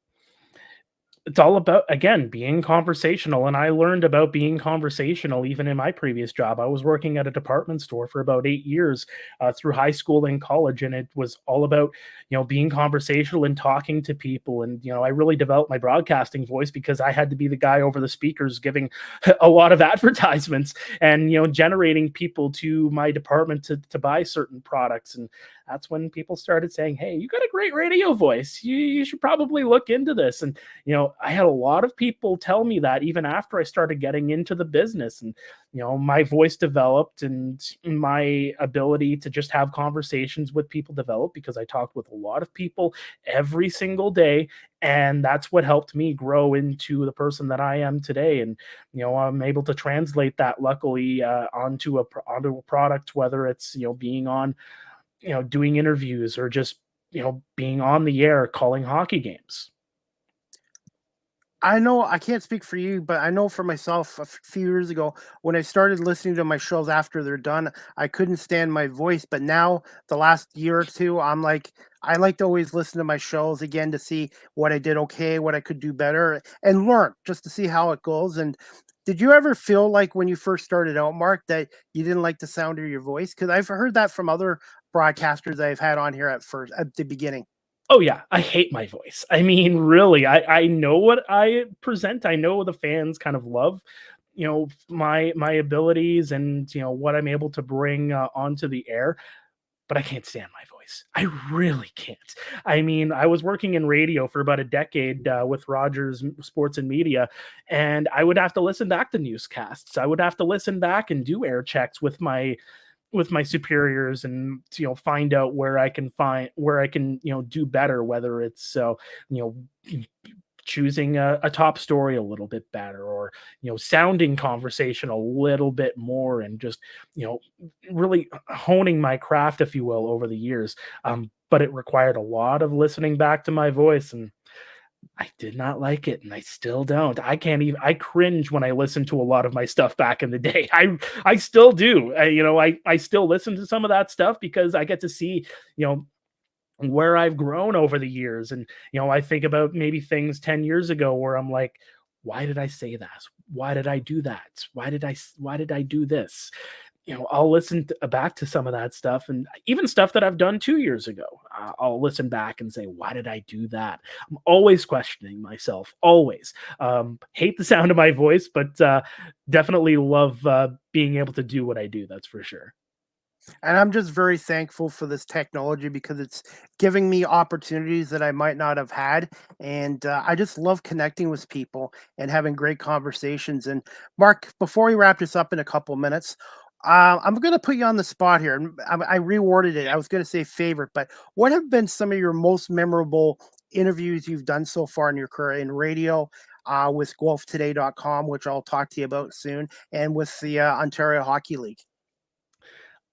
it's all about, again, being conversational, and I learned about being conversational even in my previous job. I was working at a department store for about 8 years, through high school and college, and it was all about, being conversational and talking to people. And I really developed my broadcasting voice because I had to be the guy over the speakers giving a lot of advertisements and generating people to my department to buy certain products. And that's when people started saying, hey, you got a great radio voice, you should probably look into this. And I had a lot of people tell me that even after I started getting into the business. And my voice developed and my ability to just have conversations with people developed because I talked with a lot of people every single day. And that's what helped me grow into the person that I am today. And I'm able to translate that, luckily, onto a product, whether it's being on, doing interviews, or just being on the air calling hockey games.
I know I can't speak for you, but I know for myself a few years ago when I started listening to my shows after they're done, I couldn't stand my voice. But now, the last year or two, I'm like, I like to always listen to my shows again to see what I did okay, what I could do better, and learn just to see how it goes. And did you ever feel like when you first started out, Mark, that you didn't like the sound of your voice? Because I've heard that from other broadcasters I've had on here at the beginning.
Oh yeah, I hate my voice. I mean, really, I know what I present. I know the fans kind of love, my abilities and what I'm able to bring onto the air, but I can't stand my voice. I really can't. I mean, I was working in radio for about a decade with Rogers Sports and Media, and I would have to listen back to newscasts. I would have to listen back and do air checks with my superiors and find out where I can do better, whether it's you know choosing a top story a little bit better, or sounding conversation a little bit more, and just you know really honing my craft, if you will, over the years. But it required a lot of listening back to my voice, and I did not like it, and I still don't. I cringe when I listen to a lot of my stuff back in the day. I still do. I still listen to some of that stuff because I get to see, you know, where I've grown over the years. And, I think about maybe things 10 years ago where I'm like, why did I say that? Why did I do that? Why did I do this? I'll listen back to some of that stuff, and even stuff that I've done 2 years ago. I'll listen back and say, why did I do that? I'm always questioning myself, always. Hate the sound of my voice, but definitely love being able to do what I do. That's for sure.
And I'm just very thankful for this technology because it's giving me opportunities that I might not have had. And I just love connecting with people and having great conversations. And Mark, before we wrap this up in a couple of minutes, I'm going to put you on the spot here. And I reworded it. I was going to say favorite, but what have been some of your most memorable interviews you've done so far in your career in radio? With guelphtoday.com, which I'll talk to you about soon, and with the Ontario Hockey League.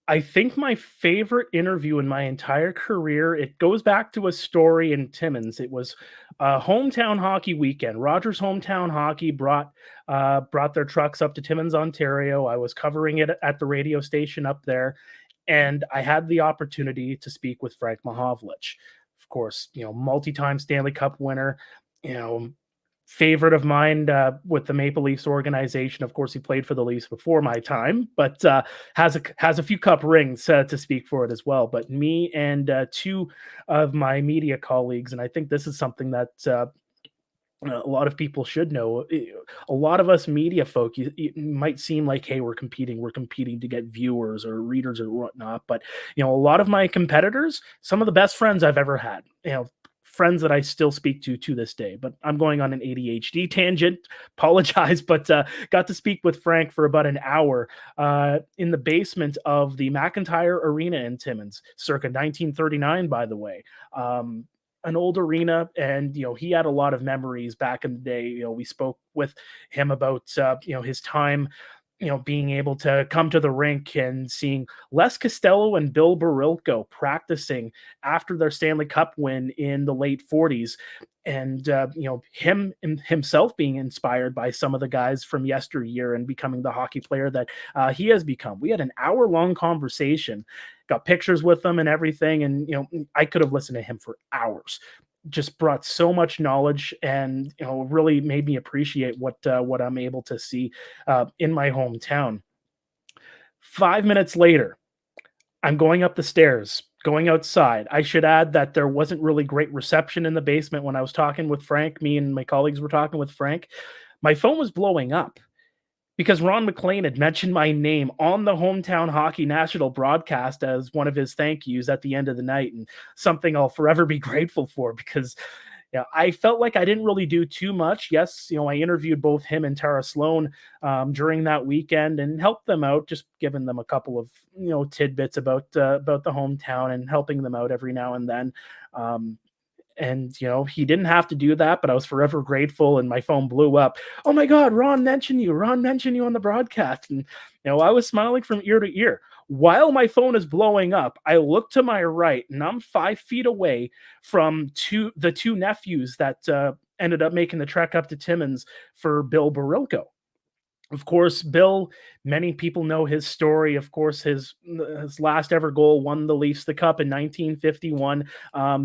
I think my favorite interview in my entire career, it goes back to a story in Timmins. It was a hometown hockey weekend. Rogers Hometown Hockey brought their trucks up to Timmins, Ontario. I was covering it at the radio station up there, and I had the opportunity to speak with Frank Mahovlich. Of course, multi-time Stanley Cup winner, you know, favorite of mine with the Maple Leafs organization. Of course, he played for the Leafs before my time, but has a few cup rings to speak for it as well. But me and two of my media colleagues, and I think this is something that a lot of people should know. A lot of us media folk, it might seem like, hey, we're competing to get viewers or readers or whatnot. But a lot of my competitors, some of the best friends I've ever had. Friends that I still speak to this day. But I'm going on an ADHD tangent. Apologize, but got to speak with Frank for about an hour in the basement of the McIntyre Arena in Timmins, circa 1939, by the way. An old arena, and he had a lot of memories back in the day. We spoke with him about his time being able to come to the rink and seeing Les Costello and Bill Barilko practicing after their Stanley Cup win in the late 40s. And, him himself being inspired by some of the guys from yesteryear and becoming the hockey player that he has become. We had an hour-long conversation, got pictures with them and everything. And, I could have listened to him for hours. Just brought so much knowledge and really made me appreciate what I'm able to see in my hometown. 5 minutes later, I'm going up the stairs, going outside. I should add that there wasn't really great reception in the basement when I was talking with Frank. Me and my colleagues were talking with Frank. My phone was blowing up because Ron McLean had mentioned my name on the Hometown Hockey National broadcast as one of his thank yous at the end of the night, and something I'll forever be grateful for because I felt like I didn't really do too much. Yes, I interviewed both him and Tara Sloan during that weekend and helped them out, just giving them a couple of tidbits about the hometown and helping them out every now and then. And, he didn't have to do that, but I was forever grateful, and my phone blew up. Oh my God, Ron mentioned you on the broadcast. And, I was smiling from ear to ear. While my phone is blowing up, I look to my right, and I'm 5 feet away from the two nephews that ended up making the trek up to Timmins for Bill Barilko. Of course, Bill, many people know his story. Of course, his last ever goal won the Leafs the Cup in 1951.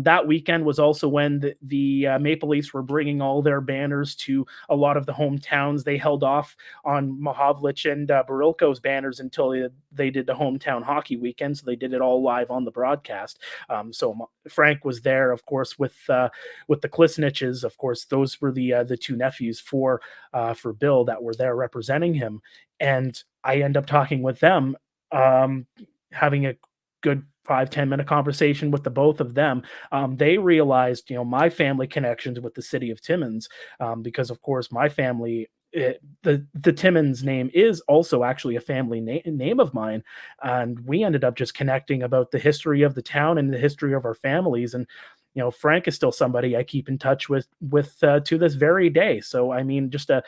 That weekend was also when the Maple Leafs were bringing all their banners to a lot of the hometowns. They held off on Mahovlich and Barilko's banners until they did the hometown hockey weekend, so they did it all live on the broadcast. So Frank was there, of course, with the Klisniches. Of course, those were the two nephews for Bill that were there representing him. And I end up talking with them, having a good 5-10 minute conversation with the both of them. They realized, my family connections with the city of Timmins, because of course my family, the Timmins name is also actually a family name of mine. And we ended up just connecting about the history of the town and the history of our families. And Frank is still somebody I keep in touch with to this very day. So, I mean, just a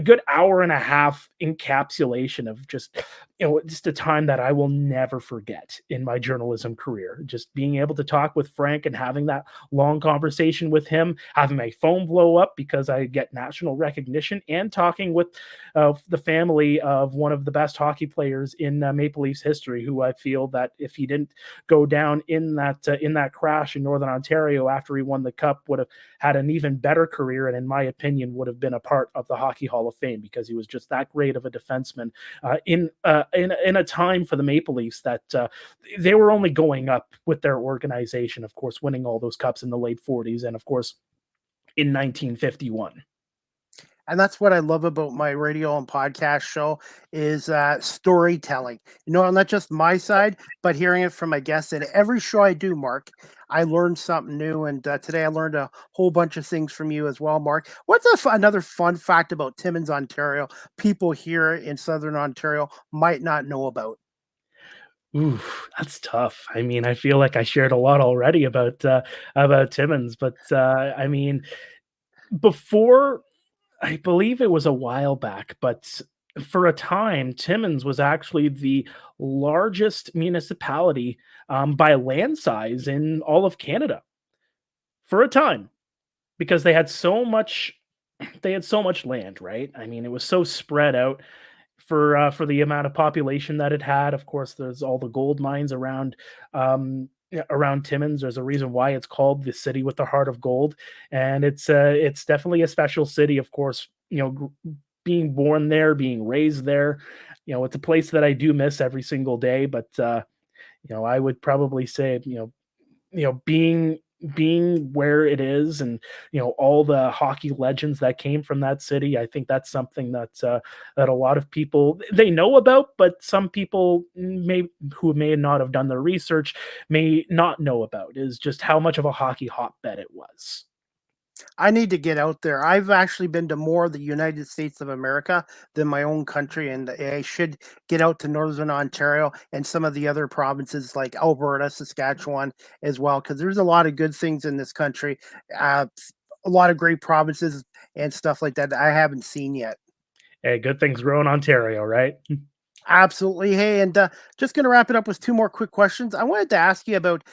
good hour and a half encapsulation of just a time that I will never forget in my journalism career. Just being able to talk with Frank and having that long conversation with him, having my phone blow up because I get national recognition, and talking with the family of one of the best hockey players in Maple Leafs history, who I feel that if he didn't go down in that crash in Northern Ontario after he won the Cup, would have had an even better career, and in my opinion would have been a part of the Hockey Hall of Fame, because he was just that great of a defenseman in a time for the Maple Leafs that they were only going up with their organization, of course, winning all those cups in the late 40s and of course in 1951.
And that's what I love about my radio and podcast show is storytelling. Not just my side, but hearing it from my guests. And every show I do, Mark, I learned something new. And today I learned a whole bunch of things from you as well, Mark. What's another fun fact about Timmins, Ontario, people here in Southern Ontario might not know about?
Ooh, that's tough. I mean, I feel like I shared a lot already about Timmins, but I mean, before, I believe it was a while back, but for a time, Timmins was actually the largest municipality by land size in all of Canada for a time because they had so much land, right? I mean, it was so spread out for the amount of population that it had. Of course, there's all the gold mines around Timmins. There's a reason why it's called the city with the heart of gold, and it's definitely a special city. Of course, being born there, being raised there, it's a place that I do miss every single day. But I would probably say, being where it is, and all the hockey legends that came from that city, I think that's something that a lot of people they know about, but some people who may not have done their research may not know about, is just how much of a hockey hotbed it was.
I need to get out there. I've actually been to more of the United States of America than my own country, and I should get out to Northern Ontario and some of the other provinces like Alberta, Saskatchewan as well, because there's a lot of good things in this country. Uh, a lot of great provinces and stuff like that I haven't seen yet.
Hey, good things grow in Ontario, right?
Absolutely. Hey, and just going to wrap it up with two more quick questions. I wanted to ask you about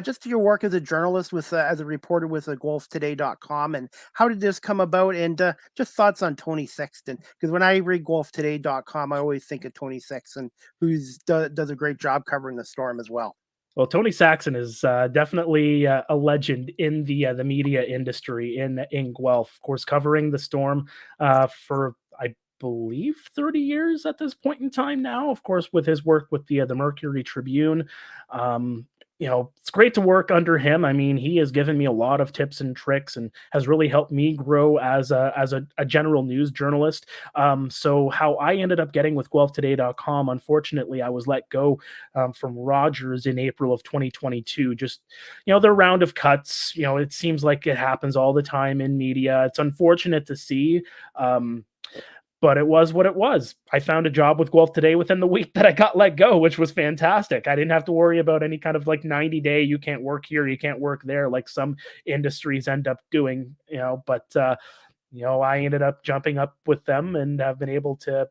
just your work as a journalist with as a reporter with golftoday.com, and how did this come about, and just thoughts on Tony Sexton, because when I read golftoday.com, I always think of Tony Sexton, who's does a great job covering the Storm as well.
Well, Tony Saxon is definitely a legend in the media industry in Guelph. Of course, covering the Storm for I believe 30 years at this point in time now. Of course, with his work with the Mercury Tribune, um, it's great to work under him. I mean, he has given me a lot of tips and tricks, and has really helped me grow as a general news journalist. So how I ended up getting with guelphtoday.com, unfortunately, I was let go from Rogers in April of 2022. Just, their round of cuts, it seems like it happens all the time in media. It's unfortunate to see. But it was what it was. I found a job with Guelph Today within the week that I got let go, which was fantastic. I didn't have to worry about any kind of like 90-day, you can't work here, you can't work there, like some industries end up doing, but I ended up jumping up with them, and have been able to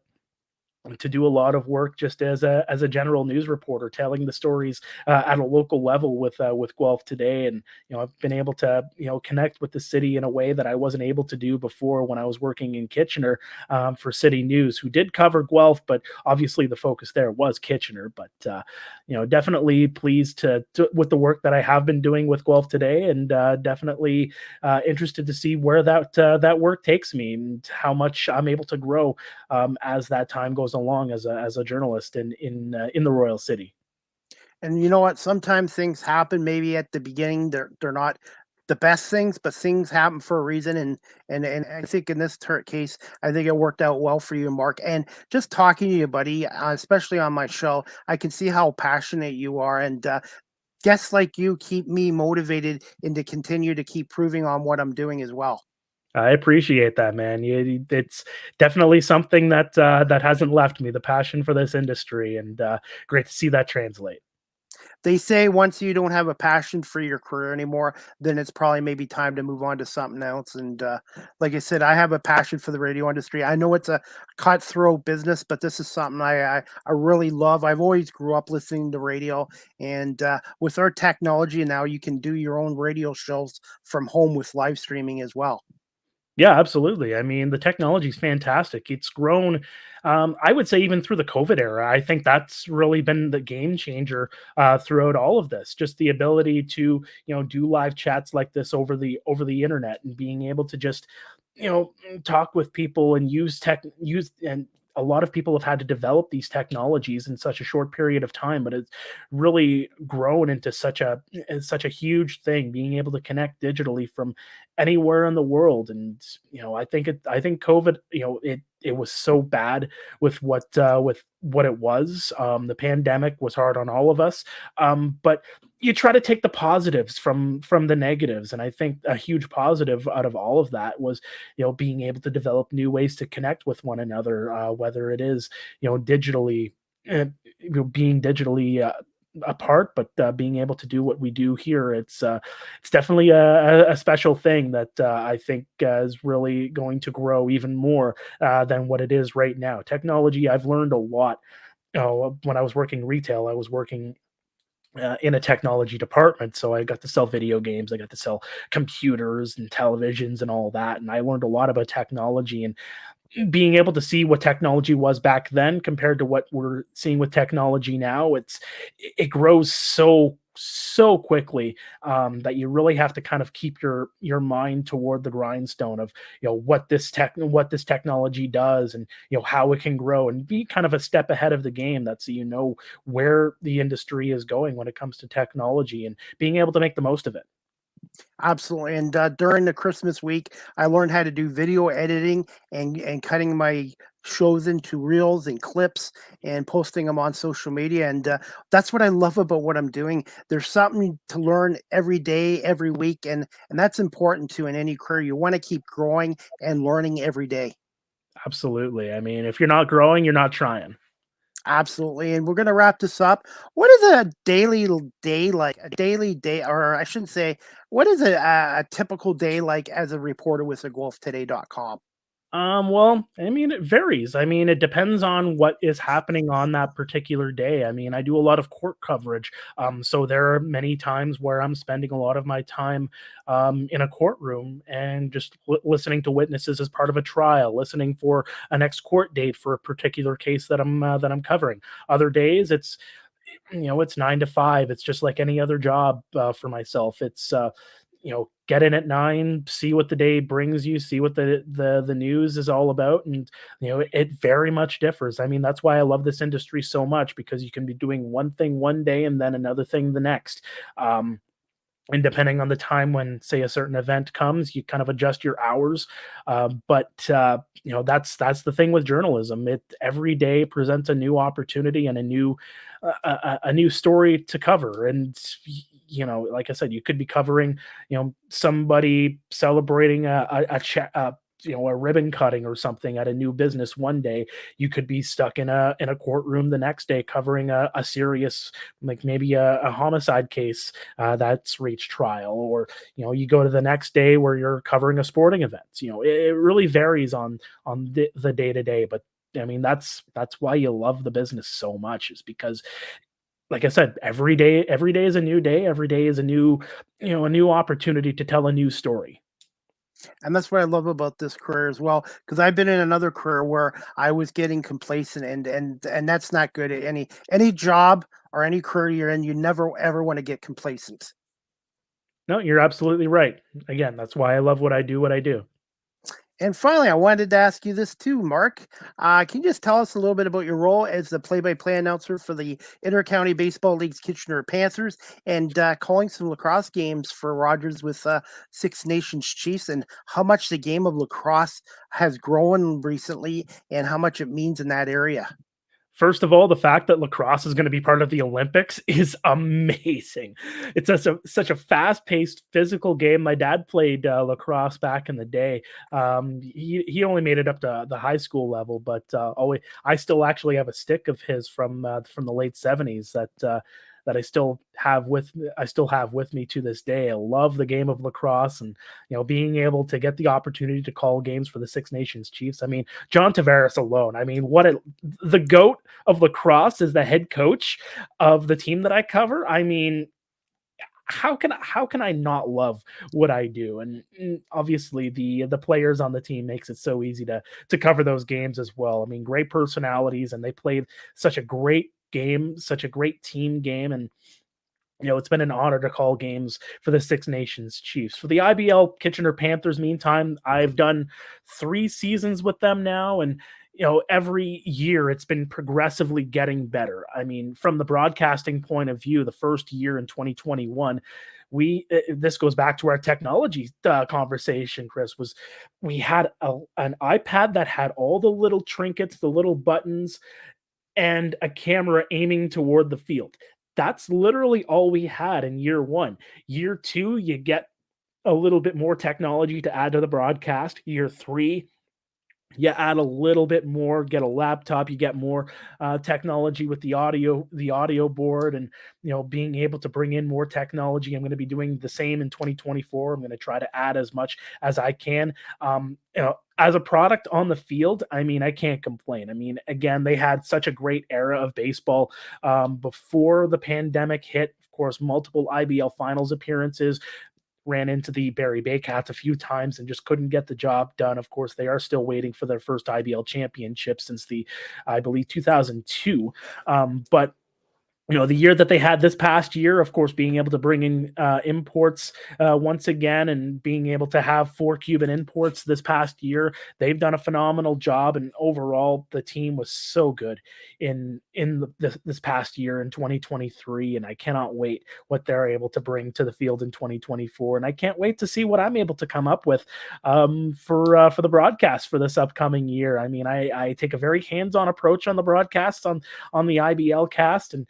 do a lot of work just as a general news reporter, telling the stories at a local level with Guelph Today. And I've been able to connect with the city in a way that I wasn't able to do before when I was working in Kitchener for City News, who did cover Guelph, but obviously the focus there was Kitchener. But definitely pleased to with the work that I have been doing with Guelph Today, and definitely interested to see where that work takes me, and how much I'm able to grow as that time goes along as a journalist in the Royal City.
And you know what? Sometimes things happen. Maybe at the beginning they're not the best things, but things happen for a reason. And I think in this case, I think it worked out well for you, Mark. And just talking to you, buddy, especially on my show, I can see how passionate you are. And guests like you keep me motivated and to continue to keep proving on what I'm doing as well.
I appreciate that, man. It's definitely something that hasn't left me, the passion for this industry, and great to see that translate.
They say once you don't have a passion for your career anymore, then it's probably maybe time to move on to something else. And like I said, I have a passion for the radio industry. I know it's a cutthroat business, but this is something I really love. I've always grew up listening to radio, and with our technology now, you can do your own radio shows from home with live streaming as well.
Yeah, absolutely. I mean, the technology is fantastic. It's grown, I would say, even through the COVID era. I think that's really been the game changer throughout all of this. Just the ability to, do live chats like this over the internet, and being able to just, talk with people and use and a lot of people have had to develop these technologies in such a short period of time, but it's really grown into such a huge thing, being able to connect digitally from anywhere in the world. And I think COVID, it was so bad with what it was. The pandemic was hard on all of us, but you try to take the positives from the negatives, and I think a huge positive out of all of that was being able to develop new ways to connect with one another, whether it is digitally, being digitally apart, but being able to do what we do here, it's definitely a special thing that I think is really going to grow even more than what it is right now. Technology, I've learned a lot. When I was working retail, I was working in a technology department. So I got to sell video games, I got to sell computers and televisions and all that. And I learned a lot about technology, and being able to see what technology was back then compared to what we're seeing with technology now, it grows so quickly that you really have to kind of keep your mind toward the grindstone of what this technology does, and how it can grow, and be kind of a step ahead of the game. That's where the industry is going when it comes to technology, and being able to make the most of it.
Absolutely. And during the Christmas week, I learned how to do video editing and cutting my shows into reels and clips and posting them on social media. And that's what I love about what I'm doing. There's something to learn every day, every week, and that's important too in any career. You want to keep growing and learning every day.
Absolutely. I mean, if you're not growing, you're not trying.
Absolutely. And we're going to wrap this up. What is a daily day like? A daily day, or I shouldn't say, what is a typical day like as a reporter with the guelphtoday.com?
Well, I mean, it varies. I mean, it depends on what is happening on that particular day. I mean, I do a lot of court coverage. So there are many times where I'm spending a lot of my time in a courtroom and just listening to witnesses as part of a trial, listening for a next court date for a particular case that I'm covering. Other days, it's 9 to 5. It's just like any other job for myself. It's get in at 9, see what the day brings you, see what the news is all about, and it very much differs. I mean, that's why I love this industry so much, because you can be doing one thing one day and then another thing the next. And depending on the time when, say, a certain event comes, you kind of adjust your hours. But that's the thing with journalism. It every day presents a new opportunity and a new story to cover. And like I said, you could be covering somebody celebrating a ribbon cutting or something at a new business one day. You could be stuck in a courtroom the next day covering a serious, like maybe a homicide case that's reached trial, or you go to the next day where you're covering a sporting event. It really varies on the day to day. But I mean, that's why you love the business so much, is because, like I said, every day is a new day. Every day is a new opportunity to tell a new story.
And that's what I love about this career as well, because I've been in another career where I was getting complacent, and that's not good at any job or any career you're in. You never ever want to get complacent.
No, you're absolutely right. Again, that's why I love what I do.
And finally, I wanted to ask you this too, Mark. Can you just tell us a little bit about your role as the play-by-play announcer for the Intercounty Baseball League's Kitchener Panthers, and calling some lacrosse games for Rogers with Six Nations Chiefs, and how much the game of lacrosse has grown recently and how much it means in that area?
First of all, the fact that lacrosse is going to be part of the Olympics is amazing. It's such a fast-paced, physical game. My dad played lacrosse back in the day. He only made it up to the high school level, but I still actually have a stick of his from the late '70s that I still have with me to this day. I love the game of lacrosse, and being able to get the opportunity to call games for the Six Nations Chiefs. I mean, John Tavares alone. I mean, the GOAT of lacrosse is the head coach of the team that I cover. I mean, how can I not love what I do? And obviously the players on the team makes it so easy to cover those games as well. I mean, great personalities, and they played such a great game, such a great team game. And it's been an honor to call games for the Six Nations Chiefs. For the IBL Kitchener Panthers, meantime, I've done 3 seasons with them now, and every year it's been progressively getting better. I mean, from the broadcasting point of view, the first year in 2021, this goes back to our technology conversation, Chris, was we had an iPad that had all the little trinkets, the little buttons, and a camera aiming toward the field. That's literally all we had in year 1. Year 2, you get a little bit more technology to add to the broadcast. Year 3, you add a little bit more, get a laptop, you get more technology with the audio board, and being able to bring in more technology. I'm going to be doing the same in 2024. I'm going to try to add as much as I can. As a product on the field, I mean, I can't complain. I mean, again, they had such a great era of baseball before the pandemic hit. Of course, multiple IBL finals appearances, ran into the Barry Baycats a few times and just couldn't get the job done. Of course, they are still waiting for their first IBL championship since I believe, 2002. But the year that they had this past year, of course, being able to bring in imports once again, and being able to have 4 Cuban imports this past year, they've done a phenomenal job. And overall, the team was so good in this past year in 2023. And I cannot wait what they're able to bring to the field in 2024. And I can't wait to see what I'm able to come up with for the broadcast for this upcoming year. I mean, I take a very hands-on approach on the broadcasts on the IBL cast, and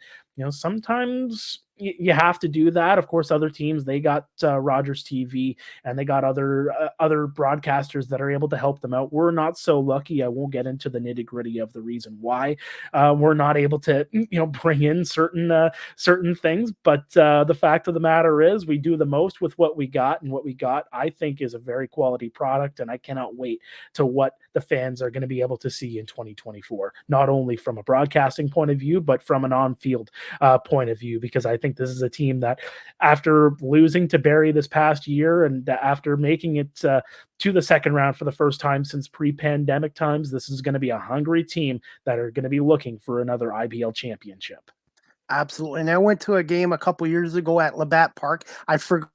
sometimes you have to do that. Of course, other teams, they got Rogers TV, and they got other broadcasters that are able to help them out. We're not so lucky. I won't get into the nitty gritty of the reason why we're not able to bring in certain things, but the fact of the matter is we do the most with what we got, and what we got, I think, is a very quality product, and I cannot wait to what the fans are going to be able to see in 2024, not only from a broadcasting point of view, but from an on-field point of view, because I think this is a team that, after losing to Barrie this past year, and after making it to the second round for the first time since pre-pandemic times, this is going to be a hungry team that are going to be looking for another IBL championship.
Absolutely. And I went to a game a couple years ago at Labatt Park. I forgot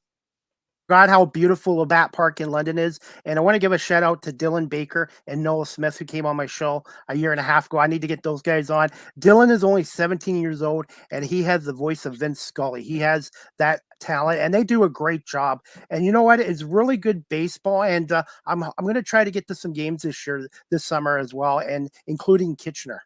how beautiful Labatt Park in London is. And I want to give a shout out to Dylan Baker and Noah Smith, who came on my show a year and a half ago. I need to get those guys on. Dylan is only 17 years old, and he has the voice of Vince Scully. He has that talent, and they do a great job. And you know what? It's really good baseball. And I'm going to try to get to some games this summer as well, and including Kitchener.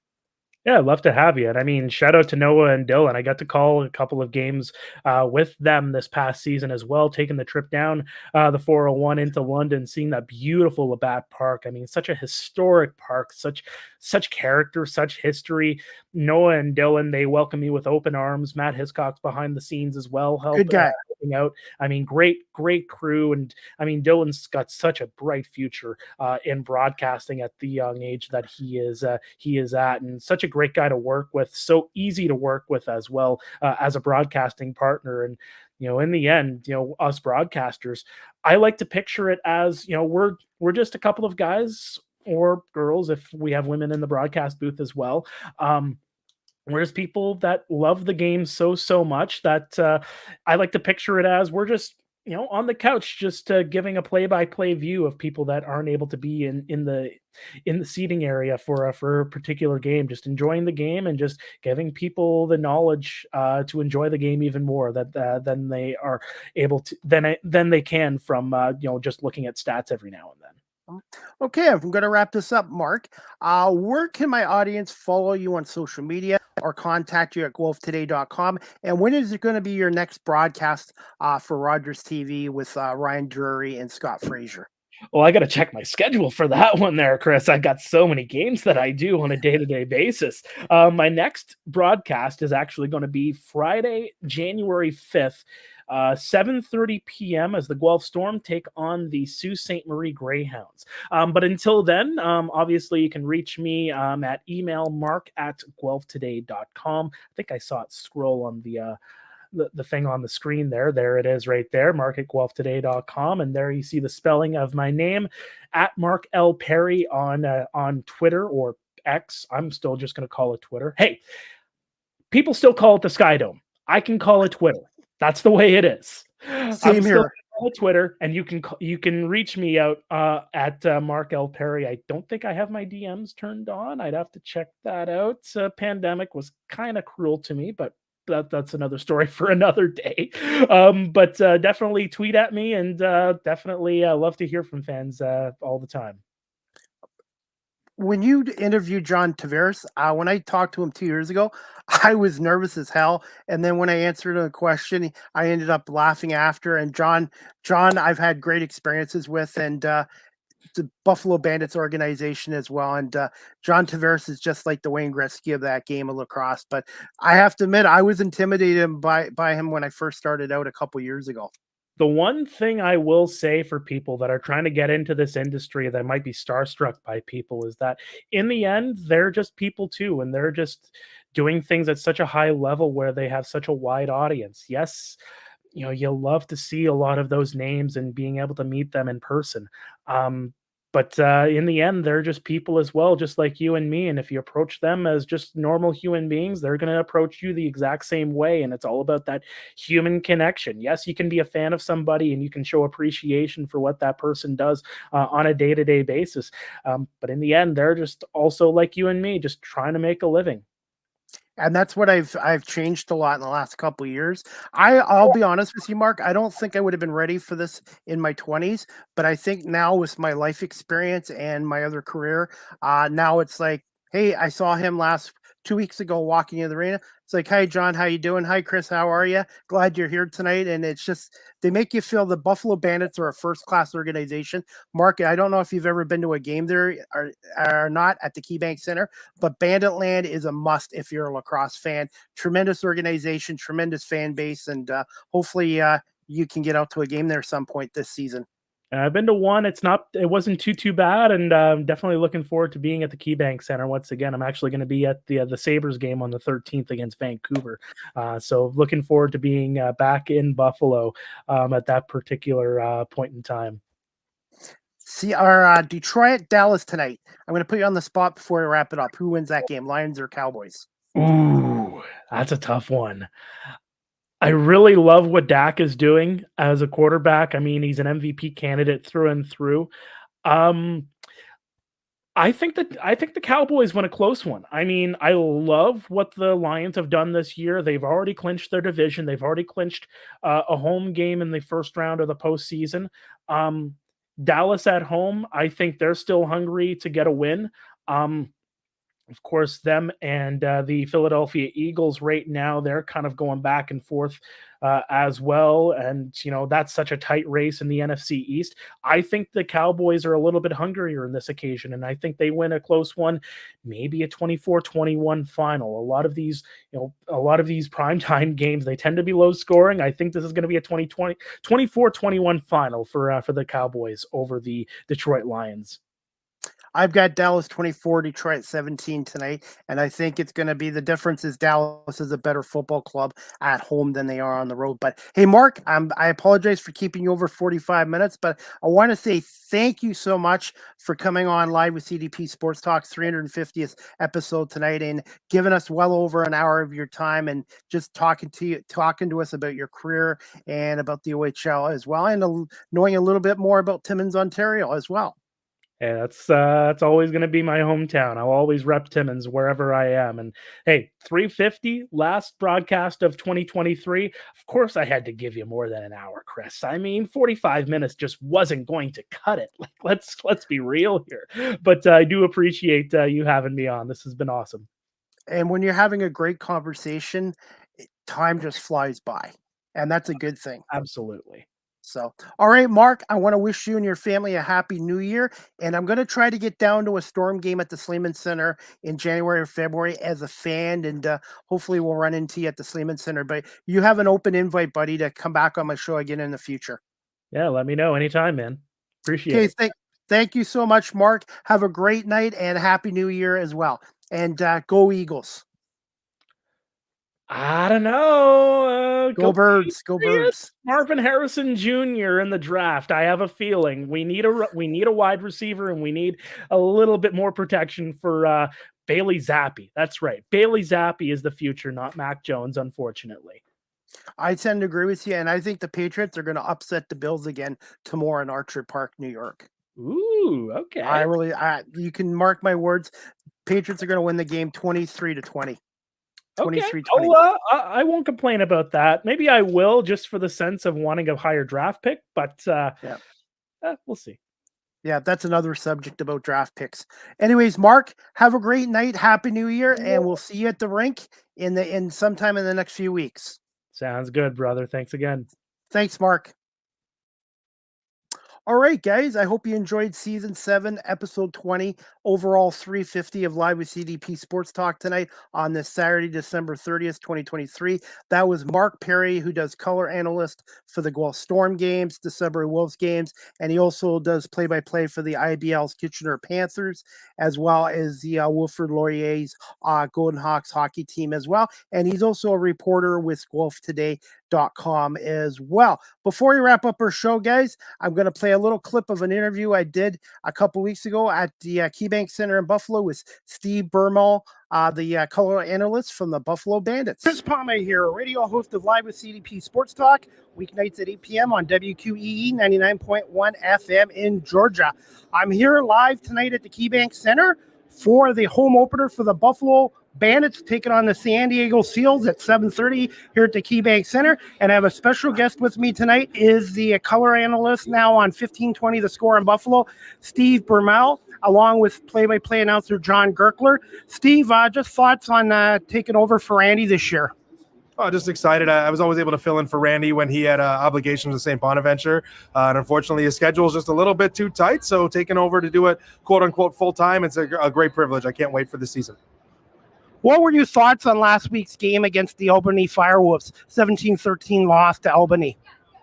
Yeah, I'd love to have you. And I mean, shout out to Noah and Dylan. I got to call a couple of games with them this past season as well, taking the trip down the 401 into London, seeing that beautiful Labatt Park. I mean, such a historic park, such character, such history. Noah and Dylan, they welcome me with open arms. Matt Hiscock's behind the scenes as well,
Good guy.
Helping out. I mean, great crew. And I mean, Dylan's got such a bright future in broadcasting at the young age that he is at, and such a great guy to work with, so easy to work with as well as a broadcasting partner. And in the end, us broadcasters, I like to picture it as we're just a couple of guys or girls, if we have women in the broadcast booth as well. Whereas people that love the game so much that I like to picture it as we're just on the couch, just giving a play-by-play view of people that aren't able to be in the seating area for a particular game, just enjoying the game and just giving people the knowledge to enjoy the game even more than they are able to than they can from just looking at stats every now and then.
Okay, I'm going to wrap this up, Mark. Where can my audience follow you on social media or contact you at guelphtoday.com? And when is it going to be your next broadcast for Rogers TV with Ryan Drury and Scott Fraser?
Well, I got to check my schedule for that one there, Chris. I got so many games that I do on a day-to-day basis. My next broadcast is actually going to be Friday, January 5th, 7:30 p.m. as the Guelph Storm take on the Sault Ste. Marie Greyhounds. But until then, obviously you can reach me at email mark@guelphtoday.com. I think I saw it scroll on the thing on the screen there. There it is right there, mark@guelphtoday.com. And there you see the spelling of my name, at Mark L. Pare on Twitter or X. I'm still just going to call it Twitter. Hey, people still call it the Sky Dome. I can call it Twitter. That's the way it is.
Same here.
On Twitter, and you can reach me out at Mark L. Pare. I don't think I have my DMs turned on. I'd have to check that out. Pandemic was kind of cruel to me, but that's another story for another day. But definitely tweet at me, and definitely love to hear from fans all the time.
When you interviewed John Tavares, when I talked to him 2 years ago, I was nervous as hell. And then when I answered a question, I ended up laughing after. And John, I've had great experiences with, and the Buffalo Bandits organization as well. And John Tavares is just like the Wayne Gretzky of that game of lacrosse. But I have to admit, I was intimidated by him when I first started out a couple years ago.
The one thing I will say for people that are trying to get into this industry that might be starstruck by people is that in the end, they're just people too, and they're just doing things at such a high level where they have such a wide audience. Yes, you'll love to see a lot of those names and being able to meet them in person. But in the end, they're just people as well, just like you and me. And if you approach them as just normal human beings, they're going to approach you the exact same way. And it's all about that human connection. Yes, you can be a fan of somebody and you can show appreciation for what that person does on a day-to-day basis. But in the end, they're just also like you and me, just trying to make a living.
And that's what I've changed a lot in the last couple of years. I'll be honest with you, Mark. I don't think I would have been ready for this in my 20s, but I think now with my life experience and my other career, now it's like, hey, I saw him 2 weeks ago walking in the arena. It's like, hi, John, how you doing? Hi, Chris, how are you? Glad you're here tonight. And it's just, they make you feel the Buffalo Bandits are a first-class organization. Mark, I don't know if you've ever been to a game there or not at the KeyBank Center, but Banditland is a must if you're a lacrosse fan. Tremendous organization, tremendous fan base, and hopefully you can get out to a game there some point this season.
I've been to one. It wasn't too bad, and I'm definitely looking forward to being at the KeyBank Center once again. I'm actually going to be at the Sabres game on the 13th against Vancouver, so looking forward to being back in Buffalo at that particular point in time.
See our Detroit Dallas tonight. I'm going to put you on the spot before we wrap it up. Who wins that game, Lions or Cowboys?
Ooh, that's a tough one. I really love what Dak is doing as a quarterback. I mean, he's an MVP candidate through and through. I think the Cowboys win a close one. I mean, I love what the Lions have done this year. They've already clinched their division. They've already clinched a home game in the first round of the postseason. Dallas at home, I think they're still hungry to get a win. Of course, them and the Philadelphia Eagles right now, they're kind of going back and forth as well. And, that's such a tight race in the NFC East. I think the Cowboys are a little bit hungrier in this occasion, and I think they win a close one, maybe a 24-21 final. A lot of these primetime games, they tend to be low scoring. I think this is going to be a 24-21 final for the Cowboys over the Detroit Lions.
I've got Dallas 24, Detroit 17 tonight, and I think it's going to be the difference is Dallas is a better football club at home than they are on the road. But hey, Mark, I apologize for keeping you over 45 minutes, but I want to say thank you so much for coming on live with CDP Sports Talk's 350th episode tonight and giving us well over an hour of your time and just talking to us about your career and about the OHL as well, and knowing a little bit more about Timmins, Ontario as well.
Yeah, that's always going to be my hometown. I'll always rep Timmins wherever I am. And hey, 350, last broadcast of 2023. Of course, I had to give you more than an hour, Chris. I mean, 45 minutes just wasn't going to cut it. Like, let's be real here. But I do appreciate you having me on. This has been awesome.
And when you're having a great conversation, time just flies by, and that's a good thing.
Absolutely.
So, all right, Mark, I want to wish you and your family a happy new year. And I'm going to try to get down to a Storm game at the Sleeman Center in January or February as a fan. And hopefully we'll run into you at the Sleeman Center. But you have an open invite, buddy, to come back on my show again in the future.
Yeah, let me know anytime, man. Appreciate it.
Thank you so much, Mark. Have a great night and happy new year as well. And go Eagles.
I don't know.
Go Birds. Go Birds.
Marvin Harrison Jr. in the draft. I have a feeling we need a wide receiver, and we need a little bit more protection for Bailey Zappi. That's right. Bailey Zappi is the future, not Mac Jones, unfortunately.
I tend to agree with you, and I think the Patriots are going to upset the Bills again tomorrow in Orchard Park, New York.
Ooh, okay.
You can mark my words. Patriots are going to win the game 23-20.
Okay. Oh, I won't complain about that. Maybe I will, just for the sense of wanting a higher draft pick, but we'll see.
Yeah, that's another subject about draft picks. Anyways, Mark, have a great night. Happy New Year, and we'll see you at the rink in sometime in the next few weeks.
Sounds good, brother. Thanks again.
Thanks, Mark. All right, guys, I hope you enjoyed season 7, episode 20, overall 350 of Live with CDP Sports Talk tonight on this Saturday, December 30th, 2023. That was Mark Pare, who does color analyst for the Guelph Storm games, the Sudbury Wolves games, and he also does play-by-play for the IBL's Kitchener Panthers, as well as the Wilfrid Laurier's Golden Hawks hockey team as well. And he's also a reporter with GuelphToday.com as well. Before we wrap up our show, guys, I'm going to play a little clip of an interview I did a couple weeks ago at the KeyBank Center in Buffalo with Steve Bermal, the color analyst from the Buffalo Bandits. Chris Palme here, radio host of Live with CDP Sports Talk, weeknights at 8 p.m. on WQEE 99.1 FM in Georgia. I'm here live tonight at the KeyBank Center for the home opener for the Buffalo Bandits taking on the San Diego Seals at 7:30 here at the KeyBank Center. And I have a special guest with me tonight, is the color analyst now on 1520 The Score in Buffalo, Steve Bermal, along with play-by-play announcer John Gerkler. Steve, just thoughts on taking over for Randy this year?
Oh, just excited. I was always able to fill in for Randy when he had obligations with St. Bonaventure. And unfortunately, his schedule is just a little bit too tight. So taking over to do it, quote-unquote, full-time, it's a great privilege. I can't wait for the season.
What were your thoughts on last week's game against the Albany Firewolves? 17-13 loss to Albany.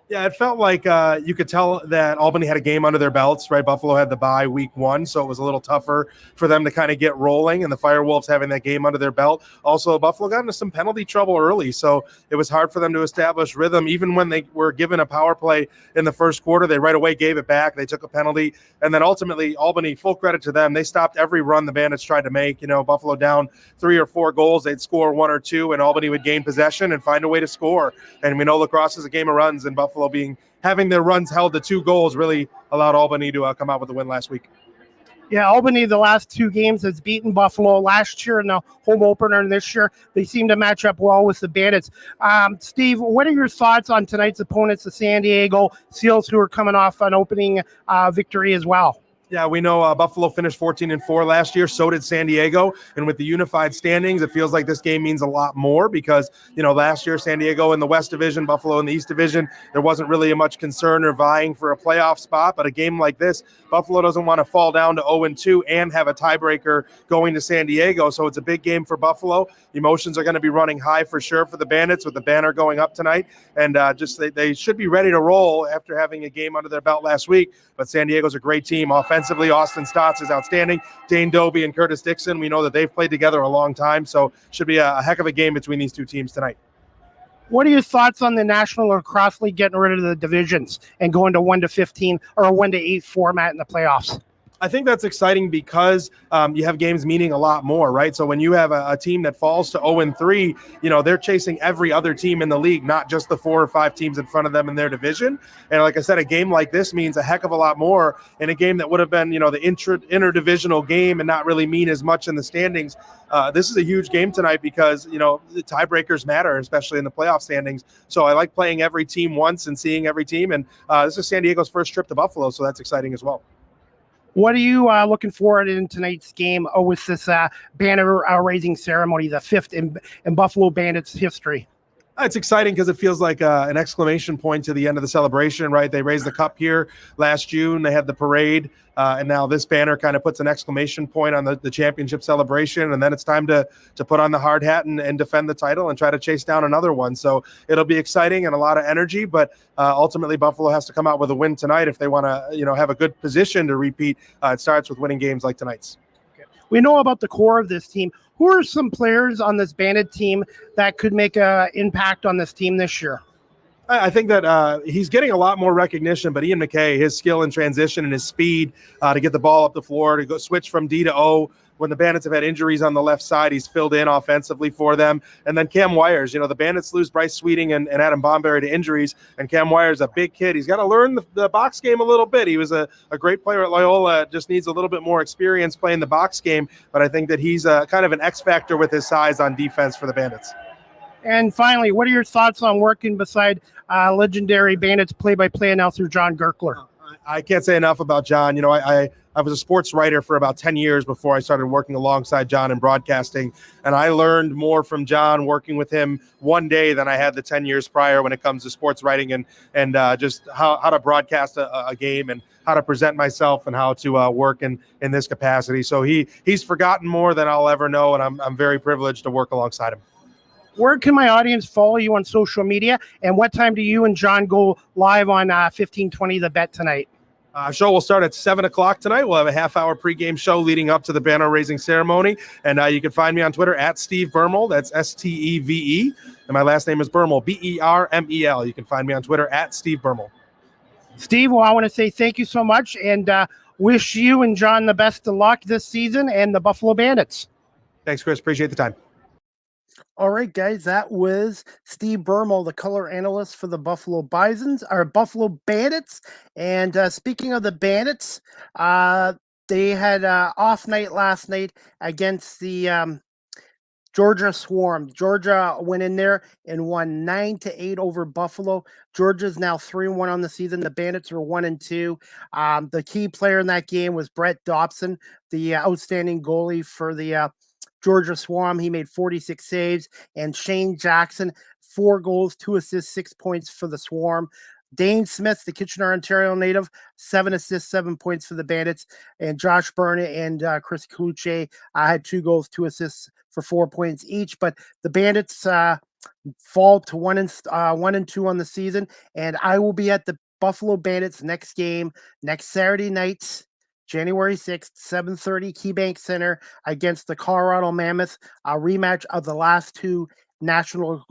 Yeah, it felt like you could tell that Albany had a game under their belts, right? Buffalo had the bye week 1, so it was a little tougher for them to kind of get rolling, and the Firewolves having that game under their belt. Also, Buffalo got into some penalty trouble early, so it was hard for them to establish rhythm. Even when they were given a power play in the first quarter, they right away gave it back. They took a penalty, and then ultimately, Albany, full credit to them, they stopped every run the Bandits tried to make. You know, Buffalo down 3 or 4 goals, they'd score 1 or 2, and Albany would gain possession and find a way to score. And we know lacrosse is a game of runs, and Buffalo having their runs held to 2 goals really allowed Albany to come out with a win last week.
Yeah, Albany, the last 2 games, has beaten Buffalo last year in the home opener, and this year they seem to match up well with the Bandits. Steve, what are your thoughts on tonight's opponents, the San Diego Seals, who are coming off an opening victory as well?
Yeah, we know Buffalo finished 14-4 last year. So did San Diego. And with the unified standings, it feels like this game means a lot more because, you know, last year San Diego in the West Division, Buffalo in the East Division, there wasn't really much concern or vying for a playoff spot. But a game like this, Buffalo doesn't want to fall down to 0-2 and have a tiebreaker going to San Diego. So it's a big game for Buffalo. Emotions are going to be running high for sure for the Bandits with the banner going up tonight. And they should be ready to roll after having a game under their belt last week. But San Diego's a great team. Offensively, Austin Stotts is outstanding. Dane Doby and Curtis Dixon, we know that they've played together a long time. So should be a heck of a game between these 2 teams tonight.
What are your thoughts on the National Lacrosse League getting rid of the divisions and going to 1-15 or a 1-8 format in the playoffs?
I think that's exciting because you have games meaning a lot more, right? So when you have a team that falls to 0-3, you know, they're chasing every other team in the league, not just the 4 or 5 teams in front of them in their division. And like I said, a game like this means a heck of a lot more in a game that would have been, you know, the interdivisional game and not really mean as much in the standings. This is a huge game tonight because, you know, the tiebreakers matter, especially in the playoff standings. So I like playing every team once and seeing every team. And this is San Diego's first trip to Buffalo, so that's exciting as well.
What are you looking forward in tonight's game with this banner raising ceremony, the 5th in Buffalo Bandits history?
It's exciting because it feels like an exclamation point to the end of the celebration, right? They raised the cup here last June. They had the parade, and now this banner kind of puts an exclamation point on the championship celebration, and then it's time to put on the hard hat and defend the title and try to chase down another one. So it'll be exciting and a lot of energy, but ultimately Buffalo has to come out with a win tonight if they want to, you know, have a good position to repeat. It starts with winning games like tonight's.
We know about the core of this team. Who are some players on this Bandit team that could make an impact on this team this year?
I think that he's getting a lot more recognition, but Ian McKay, his skill in transition and his speed to get the ball up the floor, to go switch from D to O. When the Bandits have had injuries on the left side, he's filled in offensively for them. And then Cam Wires, you know, the Bandits lose Bryce Sweeting and Adam Bomberry to injuries, and Cam Wires, a big kid. He's got to learn the box game a little bit. He was a great player at Loyola, just needs a little bit more experience playing the box game, but I think that he's kind of an X factor with his size on defense for the Bandits.
And finally, what are your thoughts on working beside legendary Bandits play-by-play announcer John Gerkler?
I can't say enough about John. You know, I was a sports writer for about 10 years before I started working alongside John in broadcasting, and I learned more from John working with him one day than I had the 10 years prior when it comes to sports writing and just how to broadcast a game. And how to present myself and how to work in this capacity. So he's forgotten more than I'll ever know, and I'm very privileged to work alongside him.
Where can my audience follow you on social media? And what time do you and John go live on 1520 The Bet tonight?
Show will start at 7 o'clock tonight. We'll have a half-hour pregame show leading up to the banner raising ceremony. And you can find me on Twitter at Steve Bermel. That's Steve. And my last name is Bermel, Bermel. You can find me on Twitter at Steve Bermel.
Steve, well, I want to say thank you so much and wish you and John the best of luck this season and the Buffalo Bandits.
Thanks, Chris. Appreciate the time.
All right, guys, that was Steve Bermel, the color analyst for the Buffalo Bandits. And speaking of the Bandits, they had an off night last night against the Georgia Swarm. Georgia went in there and won 9-8 over Buffalo. Georgia's now 3-1 on the season. The Bandits are 1-2. The key player in that game was Brett Dobson, the outstanding goalie for the Georgia Swarm. He made 46 saves. And Shane Jackson, 4 goals, 2 assists, 6 points for the Swarm. Dane Smith, the Kitchener, Ontario native, 7 assists, 7 points for the Bandits. And Josh Byrne and Chris Colucci had 2 goals, 2 assists for 4 points each. But the Bandits fall to 1-2 on the season. And I will be at the Buffalo Bandits next game next Saturday night, January 6th, 7:30, KeyBank Center against the Colorado Mammoth, a rematch of the last 2 National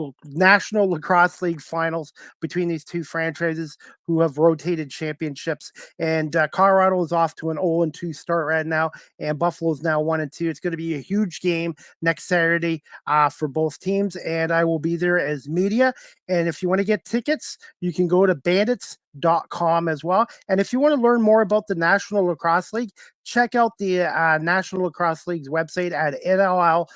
Lacrosse League finals between these 2 franchises who have rotated championships. And Colorado is off to an 0-2 start right now, and Buffalo is now 1-2. It's going to be a huge game next Saturday for both teams, and I will be there as media. And if you want to get tickets, you can go to bandits.com as well. And if you want to learn more about the National Lacrosse League, check out the National Lacrosse League's website at NLL.com.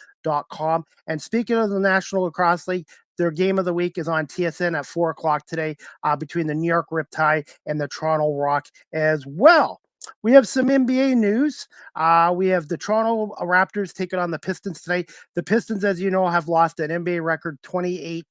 And speaking of the National Lacrosse League, their game of the week is on TSN at 4 o'clock today between the New York Riptide and the Toronto Rock as well. We have some NBA news. We have the Toronto Raptors taking on the Pistons tonight. The Pistons, as you know, have lost an NBA record 28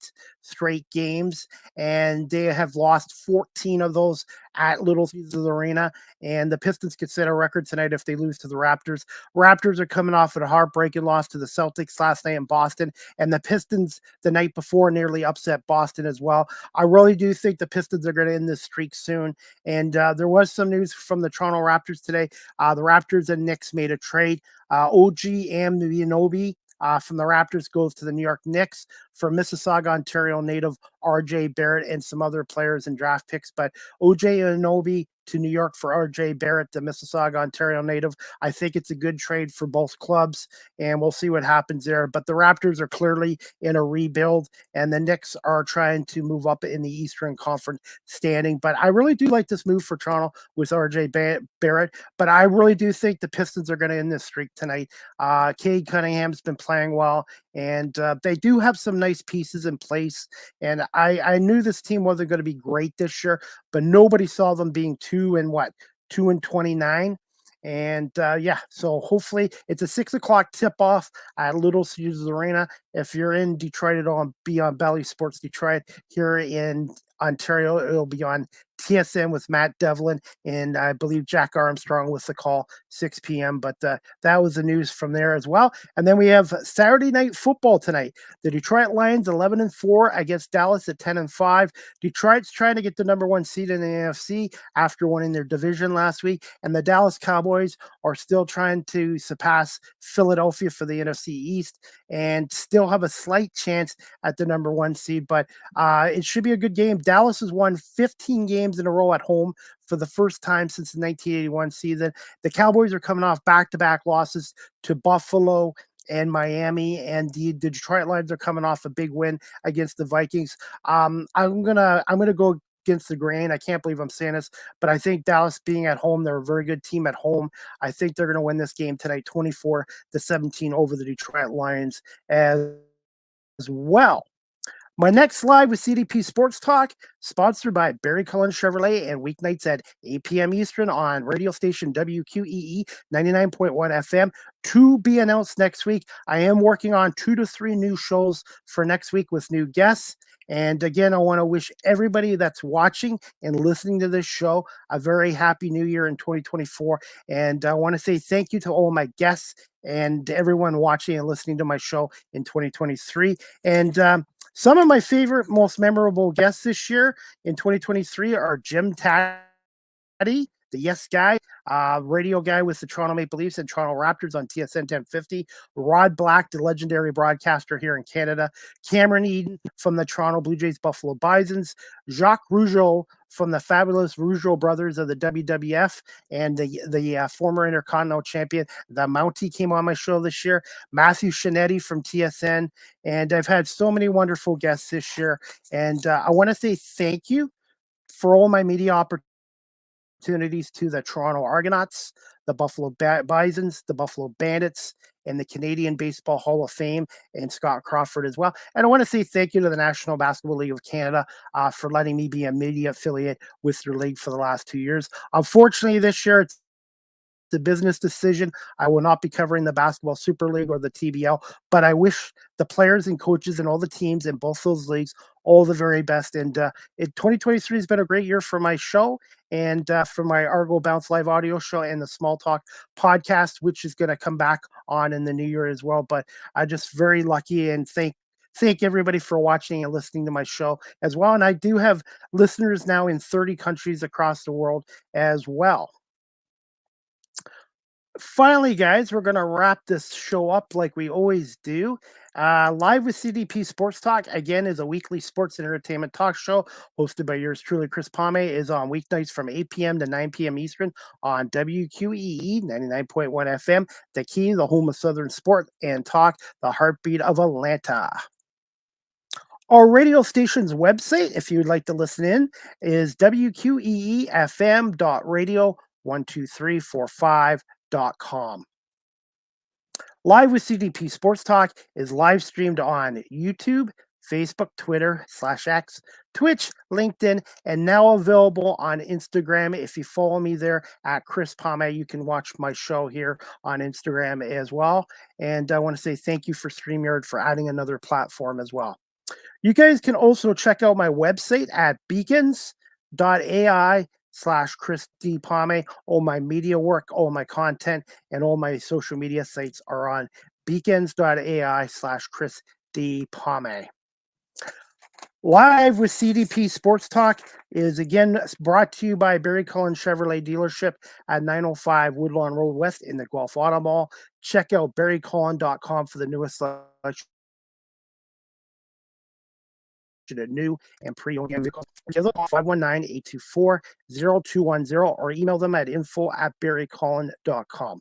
straight games, and they have lost 14 of those at Little Caesars Arena. And the Pistons could set a record tonight if they lose to the Raptors. Raptors are coming off a heartbreaking loss to the Celtics last night in Boston, and the Pistons the night before nearly upset Boston as well. I really do think the Pistons are going to end this streak soon. And there was some news from the Toronto Raptors today. The Raptors and Knicks made a trade. OG Anunoby from the Raptors goes to the New York Knicks for Mississauga, Ontario native RJ Barrett and some other players and draft picks. But OJ Anunoby to New York for RJ Barrett, the Mississauga, Ontario native. I think it's a good trade for both clubs, and we'll see what happens there. But the Raptors are clearly in a rebuild, and the Knicks are trying to move up in the Eastern Conference standing. But I really do like this move for Toronto with RJ Barrett, but I really do think the Pistons are going to end this streak tonight. Cade Cunningham's been playing well, and they do have some nice pieces in place. And I knew this team wasn't going to be great this year, but nobody saw them being 2-29. And so hopefully it's a 6 o'clock tip off at Little Caesars Arena. If you're in Detroit, it'll be on Bally Sports Detroit. Here in Ontario, it'll be on TSN with Matt Devlin and I believe Jack Armstrong with the call, 6 p.m. But that was the news from there as well. And then we have Saturday night football tonight. The Detroit Lions 11-4 against Dallas at 10-5. Detroit's trying to get the number 1 seed in the NFC after winning their division last week, and the Dallas Cowboys are still trying to surpass Philadelphia for the NFC East and still have a slight chance at the number 1 seed. But it should be a good game. Dallas has won 15 games in a row at home for the first time since the 1981 season. The Cowboys are coming off back-to-back losses to Buffalo and Miami, and the Detroit Lions are coming off a big win against the Vikings. I'm gonna go against the grain. I can't believe I'm saying this, but I think Dallas being at home, they're a very good team at home. I think they're going to win this game tonight, 24-17 over the Detroit Lions as well. My next live with CDP Sports Talk, sponsored by Barry Cullen Chevrolet, and weeknights at 8 p.m. Eastern on radio station WQEE 99.1 FM. To be announced next week. I am working on 2 to 3 new shows for next week with new guests. And again, I want to wish everybody that's watching and listening to this show a very happy new year in 2024. And I want to say thank you to all my guests and everyone watching and listening to my show in 2023. And some of my favorite, most memorable guests this year in 2023 are Jim Taddy, the Yes Guy, radio guy with the Toronto Maple Leafs and Toronto Raptors on TSN 1050, Rod Black, the legendary broadcaster here in Canada, Cameron Eden from the Toronto Blue Jays Buffalo Bisons, Jacques Rougeau from the fabulous Rougeau brothers of the WWF, and the former Intercontinental champion, the Mountie, came on my show this year, Matthew Shinetti from TSN, and I've had so many wonderful guests this year, and I want to say thank you for all my media opportunities to the Toronto Argonauts, the Buffalo Bisons, the Buffalo Bandits, and the Canadian Baseball Hall of Fame, and Scott Crawford as well. And I want to say thank you to the National Basketball League of Canada for letting me be a media affiliate with their league for the last 2 years. Unfortunately, this year, it's the business decision. I will not be covering the Basketball Super League or the TBL, but I wish the players and coaches and all the teams in both those leagues all the very best. And 2023 has been a great year for my show and for my Argo Bounce Live audio show and the Small Talk podcast, which is going to come back on in the new year as well. But I'm just very lucky and thank everybody for watching and listening to my show as well. And I do have listeners now in 30 countries across the world as well. Finally, guys, we're going to wrap this show up like we always do. Live with CDP Sports Talk, again, is a weekly sports and entertainment talk show hosted by yours truly, Chris Pame, is on weeknights from 8 p.m. to 9 p.m. Eastern on WQEE 99.1 FM, The Key, the home of Southern sport and talk, the heartbeat of Atlanta. Our radio station's website, if you'd like to listen in, is wqeefm.radio12345.com. Live with CDP Sports Talk is live streamed on YouTube, Facebook, Twitter /X, Twitch, LinkedIn, and now available on Instagram. If you follow me there at Chris Pame, you can watch my show here on Instagram as well. And I want to say thank you for StreamYard for adding another platform as well. You guys can also check out my website at beacons.ai/Chris D. Pame. All my media work, all my content, and all my social media sites are on beacons.ai/Chris D. Pame. Live with CDP Sports Talk is again brought to you by Barry Cullen Chevrolet dealership at 905 Woodlawn Road West in the Guelph Auto Mall. Check out barrycullen.com for the newest selection of new and pre-owned vehicles. Give them 519-824-0210 or email them at info@barrycullen.com.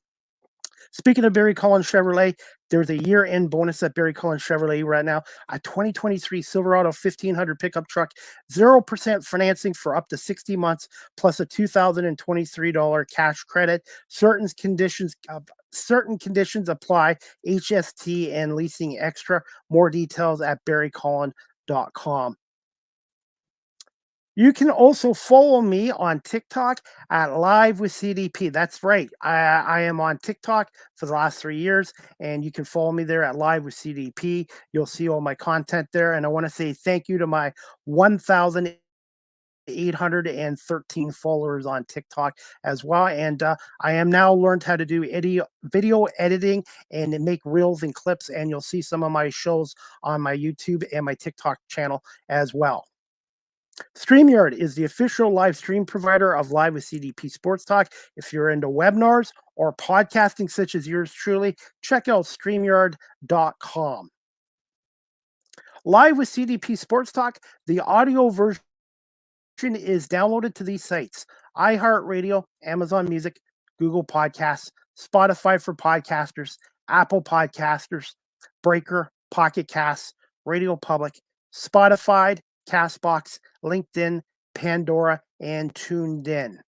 Speaking of Barry Cullen Chevrolet, there's a year-end bonus at Barry Cullen Chevrolet right now. A 2023 Silverado 1500 pickup truck, 0% financing for up to 60 months, plus a $2,023 cash credit. Certain conditions apply. HST and leasing extra. More details at barrycullen.com. You can also follow me on TikTok at Live with CDP. That's right. I am on TikTok for the last 3 years, and you can follow me there at Live with CDP. You'll see all my content there. And I want to say thank you to my 1,813 followers on TikTok as well. And I am now learned how to do video editing and make reels and clips. And you'll see some of my shows on my YouTube and my TikTok channel as well. StreamYard is the official live stream provider of Live with CDP Sports Talk. If you're into webinars or podcasting such as yours truly, check out StreamYard.com. Live with CDP Sports Talk, the audio version is downloaded to these sites: iHeartRadio, Amazon Music, Google Podcasts, Spotify for podcasters, Apple Podcasters, Breaker, Pocket Casts, Radio Public, Spotify, Castbox, LinkedIn, Pandora, and Tuned In.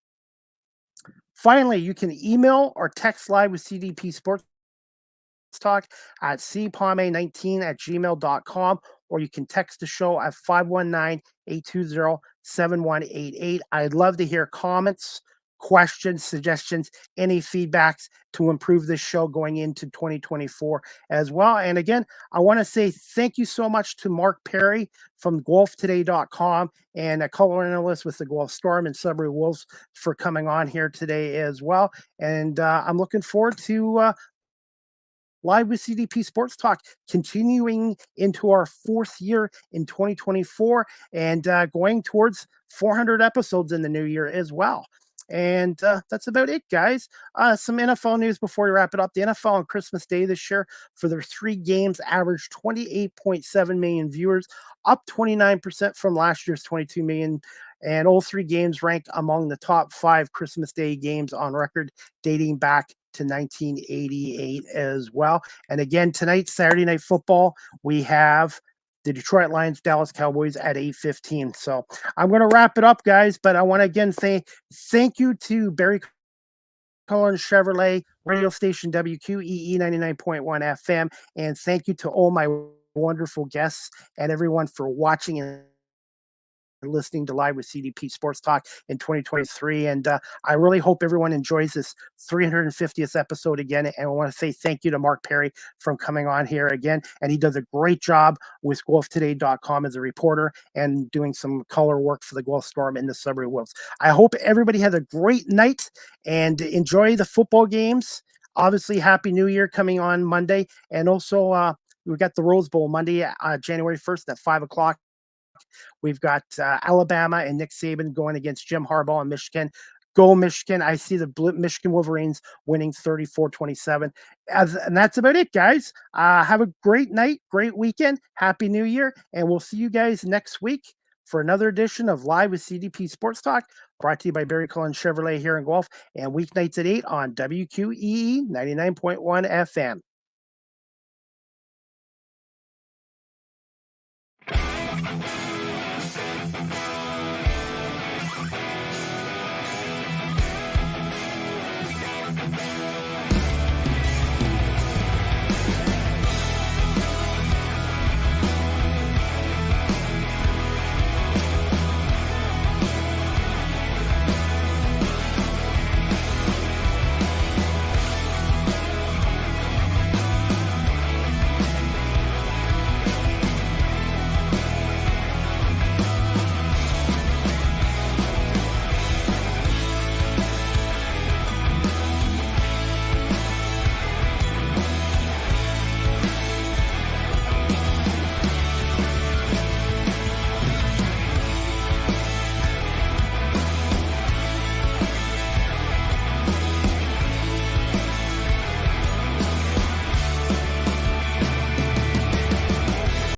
Finally, you can email or text Live with CDP Sports Talk at cpame19@gmail.com or you can text the show at 519-820-7188. I'd love to hear comments, questions, suggestions, any feedbacks to improve this show going into 2024 as well. And again, I want to say thank you so much to Mark Pare from guelphtoday.com and a color analyst with the Guelph Storm and Sudbury Wolves for coming on here today as well. And I'm looking forward to Live with CDP Sports Talk, continuing into our 4th year in 2024 and going towards 400 episodes in the new year as well. And that's about it, guys. Some NFL news before we wrap it up. The NFL on Christmas Day this year, for their 3 games, averaged 28.7 million viewers, up 29% from last year's 22 million. And all 3 games ranked among the top 5 Christmas Day games on record, dating back to 1988 as well. And again, tonight, Saturday Night Football, we have the Detroit Lions, Dallas Cowboys at 8:15. So I'm going to wrap it up, guys. But I want to again say thank you to Barry Cullen Chevrolet radio station WQEE 99.1 FM, and thank you to all my wonderful guests and everyone for watching and listening to Live with CDP Sports Talk in 2023. And I really hope everyone enjoys this 350th episode again. And I want to say thank you to Mark Pare from coming on here again. And he does a great job with guelphtoday.com as a reporter and doing some color work for the Guelph Storm and the Sudbury Wolves. I hope everybody has a great night and enjoy the football games. Obviously, Happy New Year coming on Monday. And also, we've got the Rose Bowl Monday, January 1st at 5 o'clock. We've got Alabama and Nick Saban going against Jim Harbaugh in Michigan. Go Michigan. I see the Michigan Wolverines winning 34-27. And that's about it, guys. Have a great night, great weekend. Happy New Year. And we'll see you guys next week for another edition of Live with CDP Sports Talk, brought to you by Barry Cullen Chevrolet here in Guelph, and weeknights at 8 on WQEE 99.1 FM.